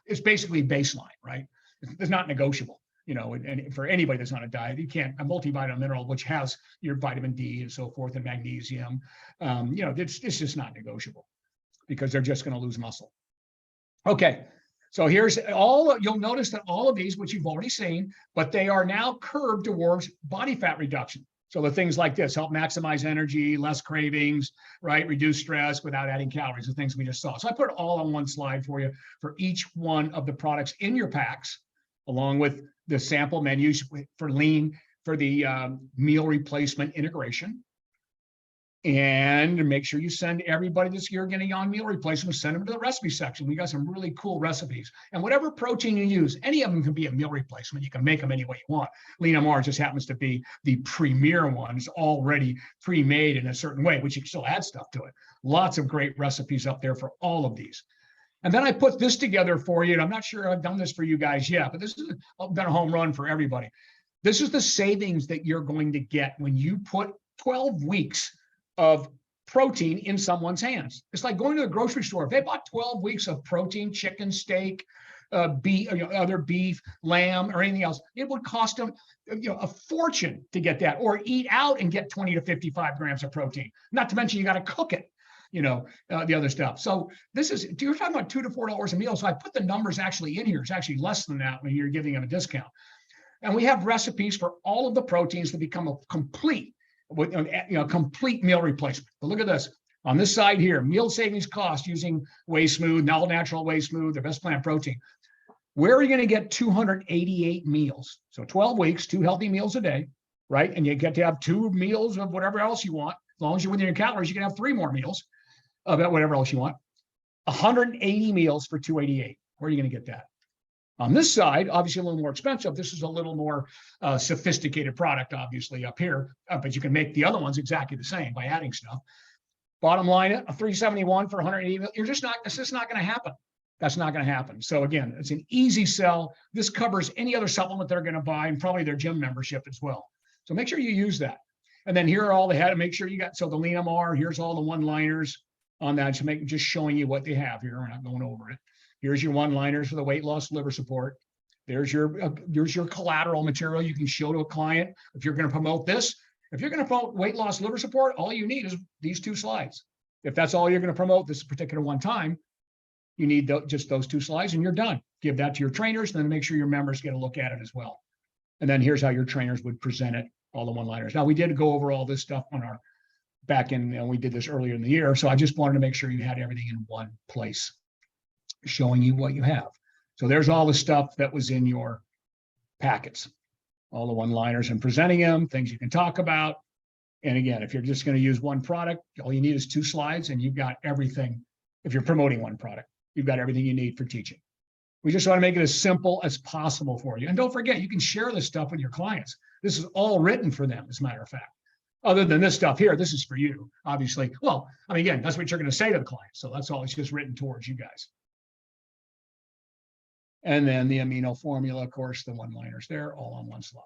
it's basically baseline, right? It's not negotiable. And for anybody that's on a diet, you can't, a multivitamin mineral, which has your vitamin D and so forth and magnesium, it's just not negotiable because they're just going to lose muscle. Okay, so here's you'll notice that all of these, which you've already seen, but they are now curved towards body fat reduction. So the things like this help maximize energy, less cravings, right? Reduce stress without adding calories, the things we just saw. So I put it all on one slide for you for each one of the products in your packs, along with the sample menus for lean, for the meal replacement integration. And make sure you send everybody this year getting on meal replacement, send them to the recipe section. We got some really cool recipes. And whatever protein you use, any of them can be a meal replacement. You can make them any way you want. Lean MR just happens to be the premier one. It's already pre-made in a certain way, which you can still add stuff to it. Lots of great recipes up there for all of these. And then I put this together for you, and I'm not sure I've done this for you guys yet, but this has been a home run for everybody. This is the savings that you're going to get when you put 12 weeks of protein in someone's hands. It's like going to the grocery store. If they bought 12 weeks of protein, chicken, steak, beef, other beef, lamb, or anything else, it would cost them a fortune to get that, or eat out and get 20 to 55 grams of protein. Not to mention you got to cook it. The other stuff. So you're talking about $2 to $4 a meal. So I put the numbers actually in here. It's actually less than that when you're giving them a discount. And we have recipes for all of the proteins to become a complete meal replacement. But look at this. On this side here, meal savings cost using Whey Smooth, all natural Whey Smooth, their best plant protein. Where are you going to get 288 meals? So 12 weeks, 2 healthy meals a day, right? And you get to have 2 meals of whatever else you want. As long as you're within your calories, you can have 3 more meals of whatever else you want. 180 meals for $288. Where are you going to get that? On this side, obviously a little more expensive. This is a little more sophisticated product, obviously, up here, but you can make the other ones exactly the same by adding stuff. Bottom line, a 371 for 180. It's just not going to happen. That's not going to happen. So again, it's an easy sell. This covers any other supplement they're going to buy and probably their gym membership as well. So make sure you use that. And then here are all they had to make sure you got. So the Lean MR, here's all the one-liners on that. So just showing you what they have here. We're not going over it. Here's your one-liners for the weight loss liver support. There's your collateral material you can show to a client. If you're going to promote this, if you're going to promote weight loss liver support, all you need is these 2 slides. If that's all you're going to promote this particular one time, you need just those 2 slides and you're done. Give that to your trainers, and then make sure your members get a look at it as well. And then here's how your trainers would present it, all the one-liners. Now, we did go over all this stuff on our back end, and we did this earlier in the year. So I just wanted to make sure you had everything in one place, showing you what you have. So there's all the stuff that was in your packets, all the one-liners and presenting them, things you can talk about. And again, if you're just going to use one product, all you need is 2 slides and you've got everything. If you're promoting one product, you've got everything you need for teaching. We just want to make it as simple as possible for you. And don't forget, you can share this stuff with your clients. This is all written for them, as a matter of fact. Other than this stuff here, this is for you, obviously. Well, I mean, again, that's what you're going to say to the client. So that's all. It's just written towards you guys. And then the amino formula, of course, the one-liners there, all on one slide.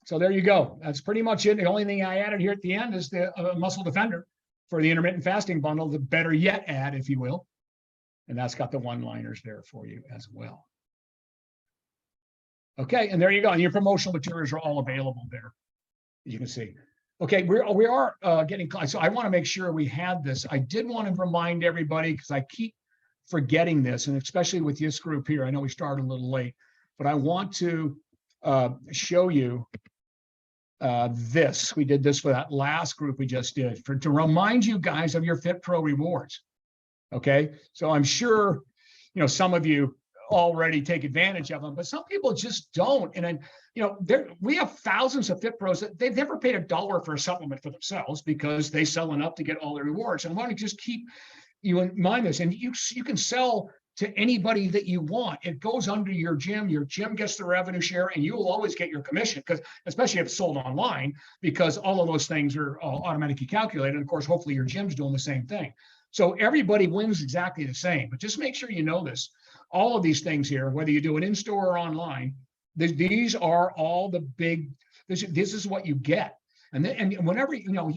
So there you go. That's pretty much it. The only thing I added here at the end is the muscle defender for the intermittent fasting bundle, the better yet ad, if you will. And that's got the one-liners there for you as well. Okay, and there you go. And your promotional materials are all available there, as you can see. Okay, we are getting close. So I want to make sure we had this. I did want to remind everybody, because I keep forgetting this, and especially with this group here. I know we started a little late, but I want to show you this. We did this for that last group we just did, to remind you guys of your Fit Pro rewards. Okay, so I'm sure some of you already take advantage of them, but some people just don't. And then we have thousands of Fit Pros that they've never paid $1 for a supplement for themselves because they sell enough to get all the rewards. And I want to just keep you in mind this, and you can sell to anybody that you want. It goes under your gym gets the revenue share, and you will always get your commission, because especially if it's sold online, because all of those things are automatically calculated. And of course, hopefully your gym's doing the same thing. So everybody wins exactly the same, but just make sure you know this. All of these things here, whether you do it in store or online, these are all the big, this is what you get. And whenever,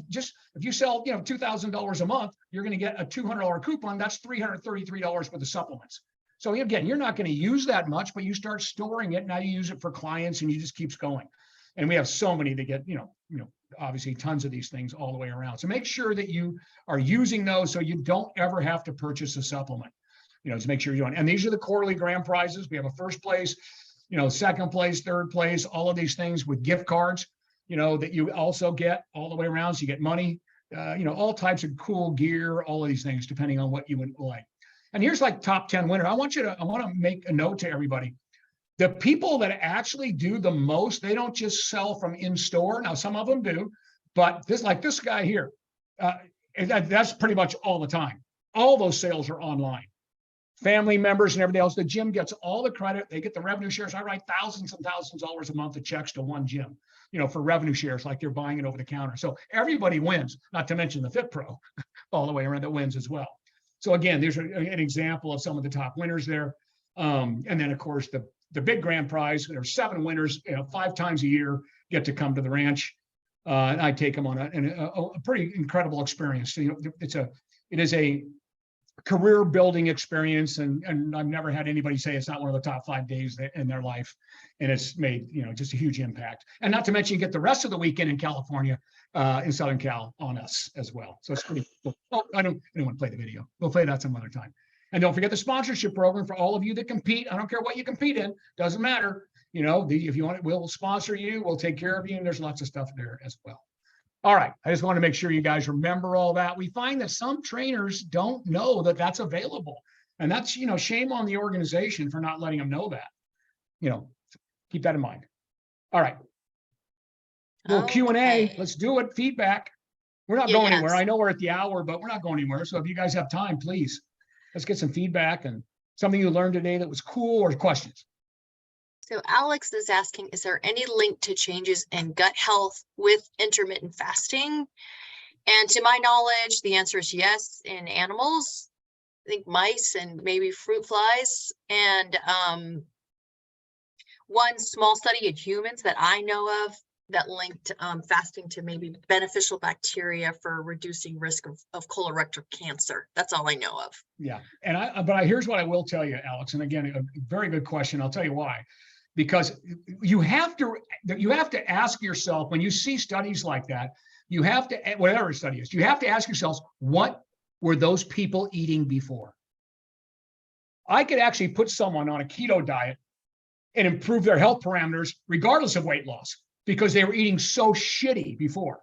just if you sell, $2,000 a month, you're going to get a $200 coupon. That's $333 worth of supplements. So again, you're not going to use that much, but you start storing it. Now you use it for clients, and you just keeps going. And we have so many that get, obviously tons of these things all the way around. So make sure that you are using those so you don't ever have to purchase a supplement. Just make sure you're doing. And these are the quarterly grand prizes. We have a first place, second place, third place, all of these things with gift cards. That you also get all the way around. So you get money, all types of cool gear, all of these things, depending on what you would like. And here's like top 10 winner. I want to make a note to everybody. The people that actually do the most, they don't just sell from in store. Now, some of them do, but this guy here, that's pretty much all the time. All those sales are online. Family members and everything else. The gym gets all the credit. They get the revenue shares. I write thousands and thousands of dollars a month of checks to one gym, for revenue shares, like they're buying it over the counter. So everybody wins, not to mention the Fit Pro all the way around that wins as well. So again, there's an example of some of the top winners there. And then of course, the big grand prize, there are 7 winners, 5 times a year get to come to the ranch. And I take them on a pretty incredible experience. So, it is a career building experience, and I've never had anybody say it's not one of the top 5 days in their life, and it's made just a huge impact. And not to mention, you get the rest of the weekend in California, in Southern Cal, on us as well. So it's pretty cool. Oh, I don't want to play the video. We'll play that some other time. And don't forget the sponsorship program for all of you that compete. I don't care what you compete in, doesn't matter. If you want it, we'll sponsor you, we'll take care of you, and there's lots of stuff there as well. All right, I just want to make sure you guys remember all that. We find that some trainers don't know that that's available. And that's, shame on the organization for not letting them know that. Keep that in mind. All right. Well, Q&A, Okay. let's do it. Feedback. We're not Yeah, going yes. anywhere. I know we're at the hour, but we're not going anywhere. So if you guys have time, please, let's get some feedback and something you learned today that was cool or questions. So Alex is asking, is there any link to changes in gut health with intermittent fasting? And to my knowledge, the answer is yes in animals. I think mice and maybe fruit flies. And one small study in humans that I know of that linked fasting to maybe beneficial bacteria for reducing risk of colorectal cancer. That's all I know of. Yeah. And here's what I will tell you, Alex. And again, a very good question. I'll tell you why. Because you have to ask yourself, when you see studies like that, you have to, whatever study is, you have to ask yourselves, what were those people eating before? I could actually put someone on a keto diet and improve their health parameters regardless of weight loss because they were eating so shitty before.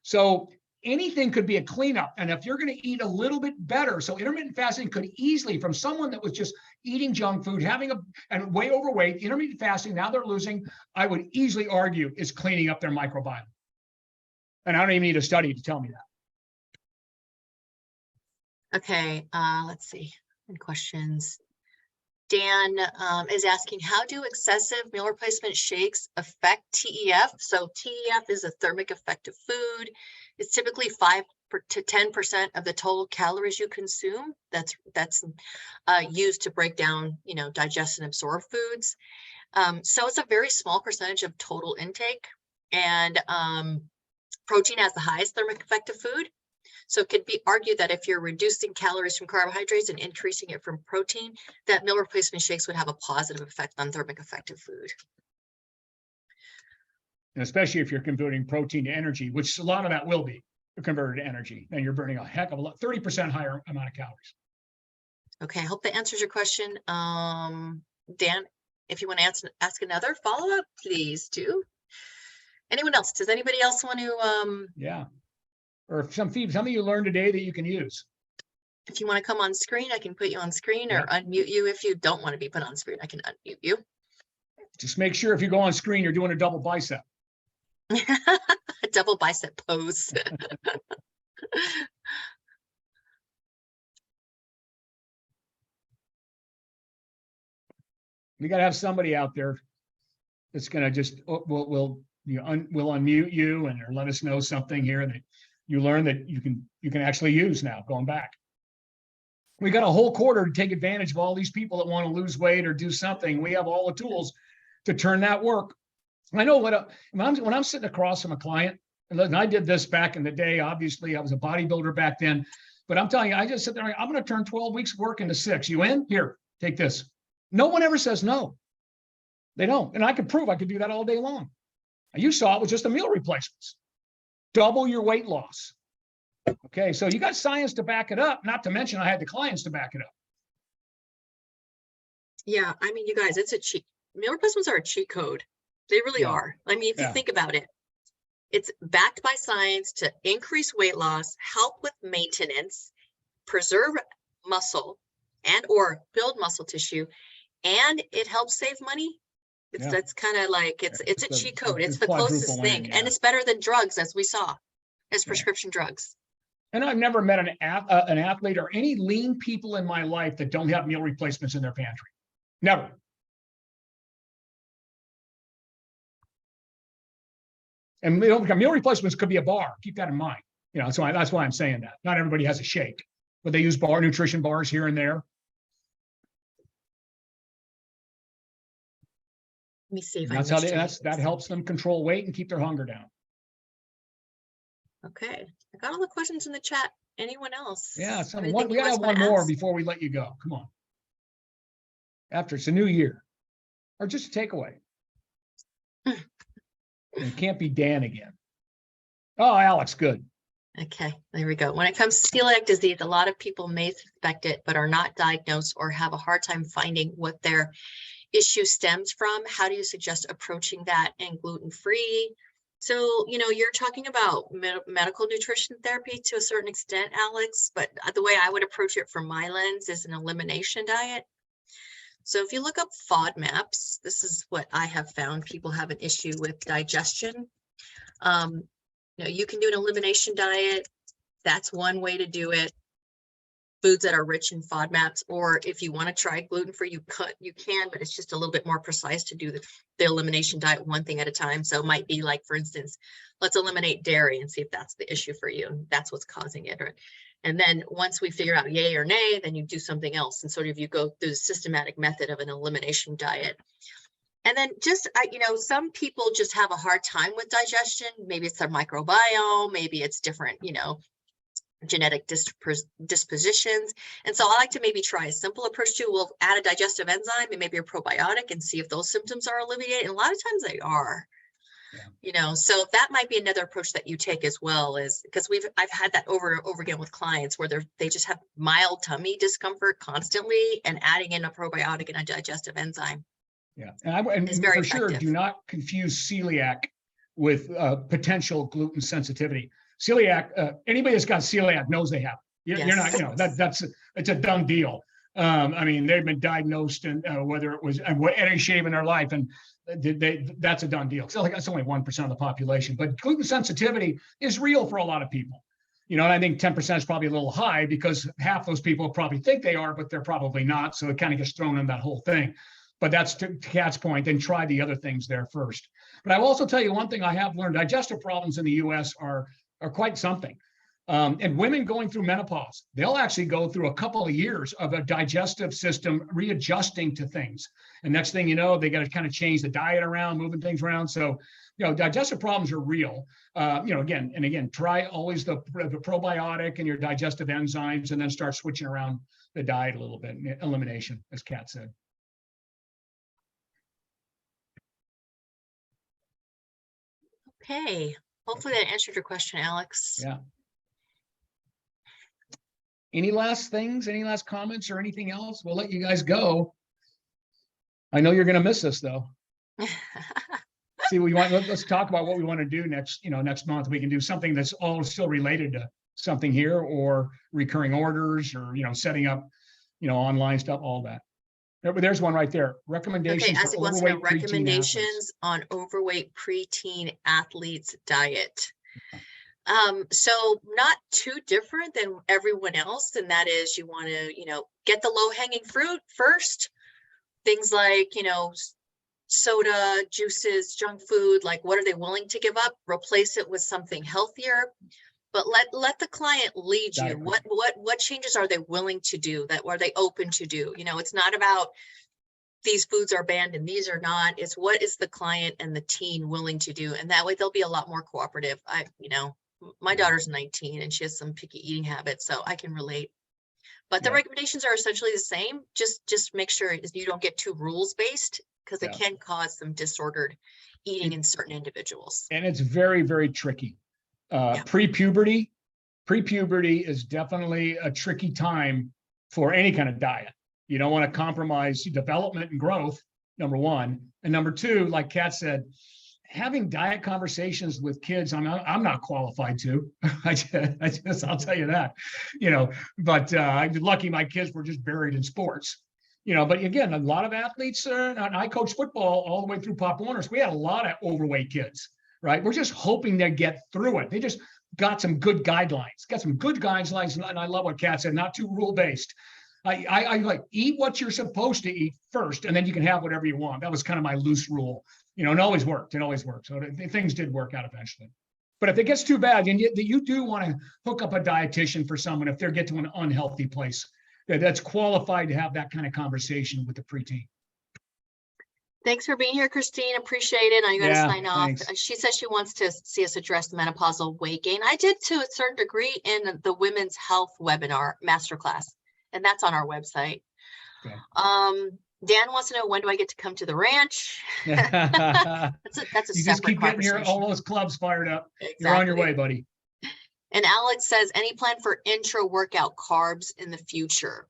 So anything could be a cleanup. And if you're going to eat a little bit better, so intermittent fasting could easily, from someone that was just eating junk food, and way overweight, intermittent fasting, now they're losing, I would easily argue is cleaning up their microbiome. And I don't even need a study to tell me that. Okay, let's see. Any questions? Dan is asking, how do excessive meal replacement shakes affect TEF? So TEF is a thermic effect of food. It's typically 5 to 10% of the total calories you consume. That's used to break down, digest and absorb foods. So it's a very small percentage of total intake, and protein has the highest thermic effect of food. So it could be argued that if you're reducing calories from carbohydrates and increasing it from protein, that meal replacement shakes would have a positive effect on thermic effect of food. And especially if you're converting protein to energy, which a lot of that will be converted to energy, then you're burning a heck of a lot, 30% higher amount of calories. Okay, I hope that answers your question. Dan, if you want to ask another follow-up, please do. Anyone else? Does anybody else want to? Yeah. Or something you learned today that you can use. If you want to come on screen, I can put you on screen, or unmute you. If you don't want to be put on screen, I can unmute you. Just make sure if you go on screen, you're doing a double bicep. A double bicep pose. We got to have somebody out there that's going to just, will unmute you and or let us know something here that you learn that you can actually use now going back. We got a whole quarter to take advantage of all these people that want to lose weight or do something. We have all the tools to turn that work. I know when I'm sitting across from a client, and I did this back in the day, obviously I was a bodybuilder back then, but I'm telling you, I just sit there, I'm going to turn 12 weeks work into 6. You in? Here, take this. No one ever says no. They don't. And I could prove I could do that all day long. You saw it was just a meal replacements. Double your weight loss. Okay, so you got science to back it up, not to mention I had the clients to back it up. Yeah, I mean, you guys, it's a cheat. Meal replacements are a cheat code. They really are. I mean, if you think about it, it's backed by science to increase weight loss, help with maintenance, preserve muscle, and or build muscle tissue, and it helps save money. That's kind of like it's a cheat code. It's the closest thing, and it's better than drugs, as we saw, as prescription drugs. And I've never met an athlete or any lean people in my life that don't have meal replacements in their pantry. Never. And meal replacements could be a bar. Keep that in mind. So that's why I'm saying that. Not everybody has a shake, but they use nutrition bars here and there. Let me see if that helps them control weight and keep their hunger down. Okay, I got all the questions in the chat. Anyone else? Yeah, we got to have one more before we let you go. Come on. After it's a new year, or just a takeaway. It can't be Dan again. Oh, Alex, good. Okay, there we go. When it comes to celiac disease, a lot of people may suspect it, but are not diagnosed or have a hard time finding what their issue stems from. How do you suggest approaching that and gluten-free? So, you're talking about medical nutrition therapy to a certain extent, Alex, but the way I would approach it from my lens is an elimination diet. So if you look up FODMAPs, this is what I have found. People have an issue with digestion. You can do an elimination diet. That's one way to do it. Foods that are rich in FODMAPs, or if you want to try gluten-free, you can, but it's just a little bit more precise to do the elimination diet one thing at a time. So it might be like, for instance, let's eliminate dairy and see if that's the issue for you. And that's what's causing it. And then once we figure out yay or nay, then you do something else. And sort of you go through the systematic method of an elimination diet. And then just, some people just have a hard time with digestion. Maybe it's their microbiome, maybe it's different, genetic dispositions. And so I like to maybe try a simple approach to, we'll add a digestive enzyme and maybe a probiotic and see if those symptoms are alleviated. And a lot of times they are. Yeah. So that might be another approach that you take as well, is because I've had that over and over again with clients where they just have mild tummy discomfort constantly, and adding in a probiotic and a digestive enzyme. Yeah, and for sure, do not confuse celiac with potential gluten sensitivity. Celiac, anybody that's got celiac knows they have. You're not, it's a done deal. I mean, they've been diagnosed, and whether it was any shave in their life, and that's a done deal. So that's only 1% of the population, but gluten sensitivity is real for a lot of people. And I think 10% is probably a little high, because half those people probably think they are, but they're probably not. So it kind of gets thrown in that whole thing. But that's to Kat's point, then try the other things there first. But I will also tell you one thing I have learned: digestive problems in the US are quite something. And women going through menopause, they'll actually go through a couple of years of a digestive system readjusting to things. And next thing you know, they got to kind of change the diet around, moving things around. So, digestive problems are real. Again, try always the probiotic and your digestive enzymes, and then start switching around the diet a little bit. Elimination, as Kat said. Okay. Hopefully that answered your question, Alex. Yeah. Any last things, any last comments or anything else? We'll let you guys go. I know you're going to miss us, though. See, let's talk about what we want to do next month. We can do something that's all still related to something here, or recurring orders, or, setting up, online stuff, all that. There's one right there. Recommendations for overweight recommendations on overweight preteen athletes diet. So not too different than everyone else, and that is, you want to, get the low-hanging fruit first. Things like, soda, juices, junk food, like what are they willing to give up? Replace it with something healthier. But let the client lead you. What changes are they willing to do? That are they open to do? It's not about these foods are banned and these are not. It's what is the client and the teen willing to do, and that way they'll be a lot more cooperative. My daughter's 19 and she has some picky eating habits, so I can relate. But the recommendations are essentially the same. Just make sure you don't get too rules based, because it can cause some disordered eating in certain individuals. And it's very, very tricky. Pre-puberty is definitely a tricky time for any kind of diet. You don't want to compromise development and growth, number one. And number two, like Kat said, having diet conversations with kids, I'm not qualified to. I'll tell you that. But I'm lucky my kids were just buried in sports. But again, a lot of athletes, and I coach football all the way through Pop Warner's. We had a lot of overweight kids. Right? We're just hoping they get through it. They just got some good guidelines, and I love what Kat said, not too rule-based. I like, eat what you're supposed to eat first, and then you can have whatever you want. That was kind of my loose rule. It always worked. So things did work out eventually. But if it gets too bad, then you do want to hook up a dietitian for someone if they get to an unhealthy place that's qualified to have that kind of conversation with the preteen. Thanks for being here, Christine. Appreciate it. Now you got to sign off. Thanks. She says she wants to see us address the menopausal weight gain. I did to a certain degree in the women's health webinar Masterclass, and that's on our website. Okay. Dan wants to know, when do I get to come to the ranch? That's a you separate just keep conversation. getting all those clubs fired up. Exactly. You're on your way, buddy. And Alex says, any plan for intra-workout carbs in the future?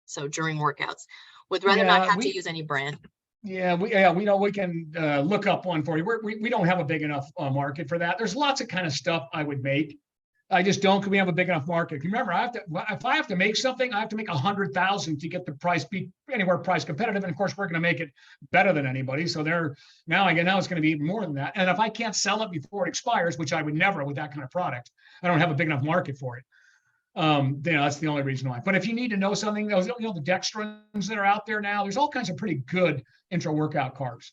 So during workouts, would rather not have to use any brand. Yeah, we can look up one for you. We don't have a big enough market for that. There's lots of kind of stuff I would make I just don't, because we have a big enough market. Remember, if I have to make something, I have to make 100,000 to get the price, be anywhere price competitive. And of course, we're going to make it better than anybody. So now it's going to be even more than that. And if I can't sell it before it expires, which I would never with that kind of product, I don't have a big enough market for it. That's the only reason why. But if you need to know something, the dextrins that are out there now, there's all kinds of pretty good intra workout carbs.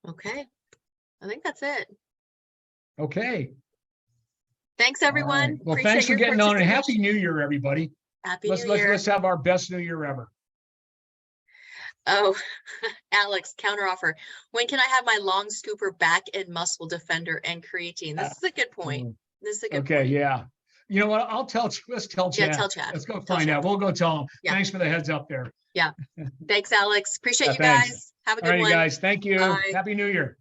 Okay. I think that's it. Okay. Thanks, everyone. Right. Well, thanks for getting on, and Happy New Year, everybody. Happy New Year. Let's have our best New Year ever. Oh, Alex, counteroffer. When can I have my long scooper back in muscle defender and creatine? This is a good point. This is a good point. Okay, yeah. You know what? Let's tell Chad. Yeah, tell Chad. Let's go find out. We'll go tell him. Yeah. Thanks for the heads up there. Yeah. Thanks, Alex. Appreciate you guys. Have a good one. All right, guys. Thank you. Bye. Happy New Year.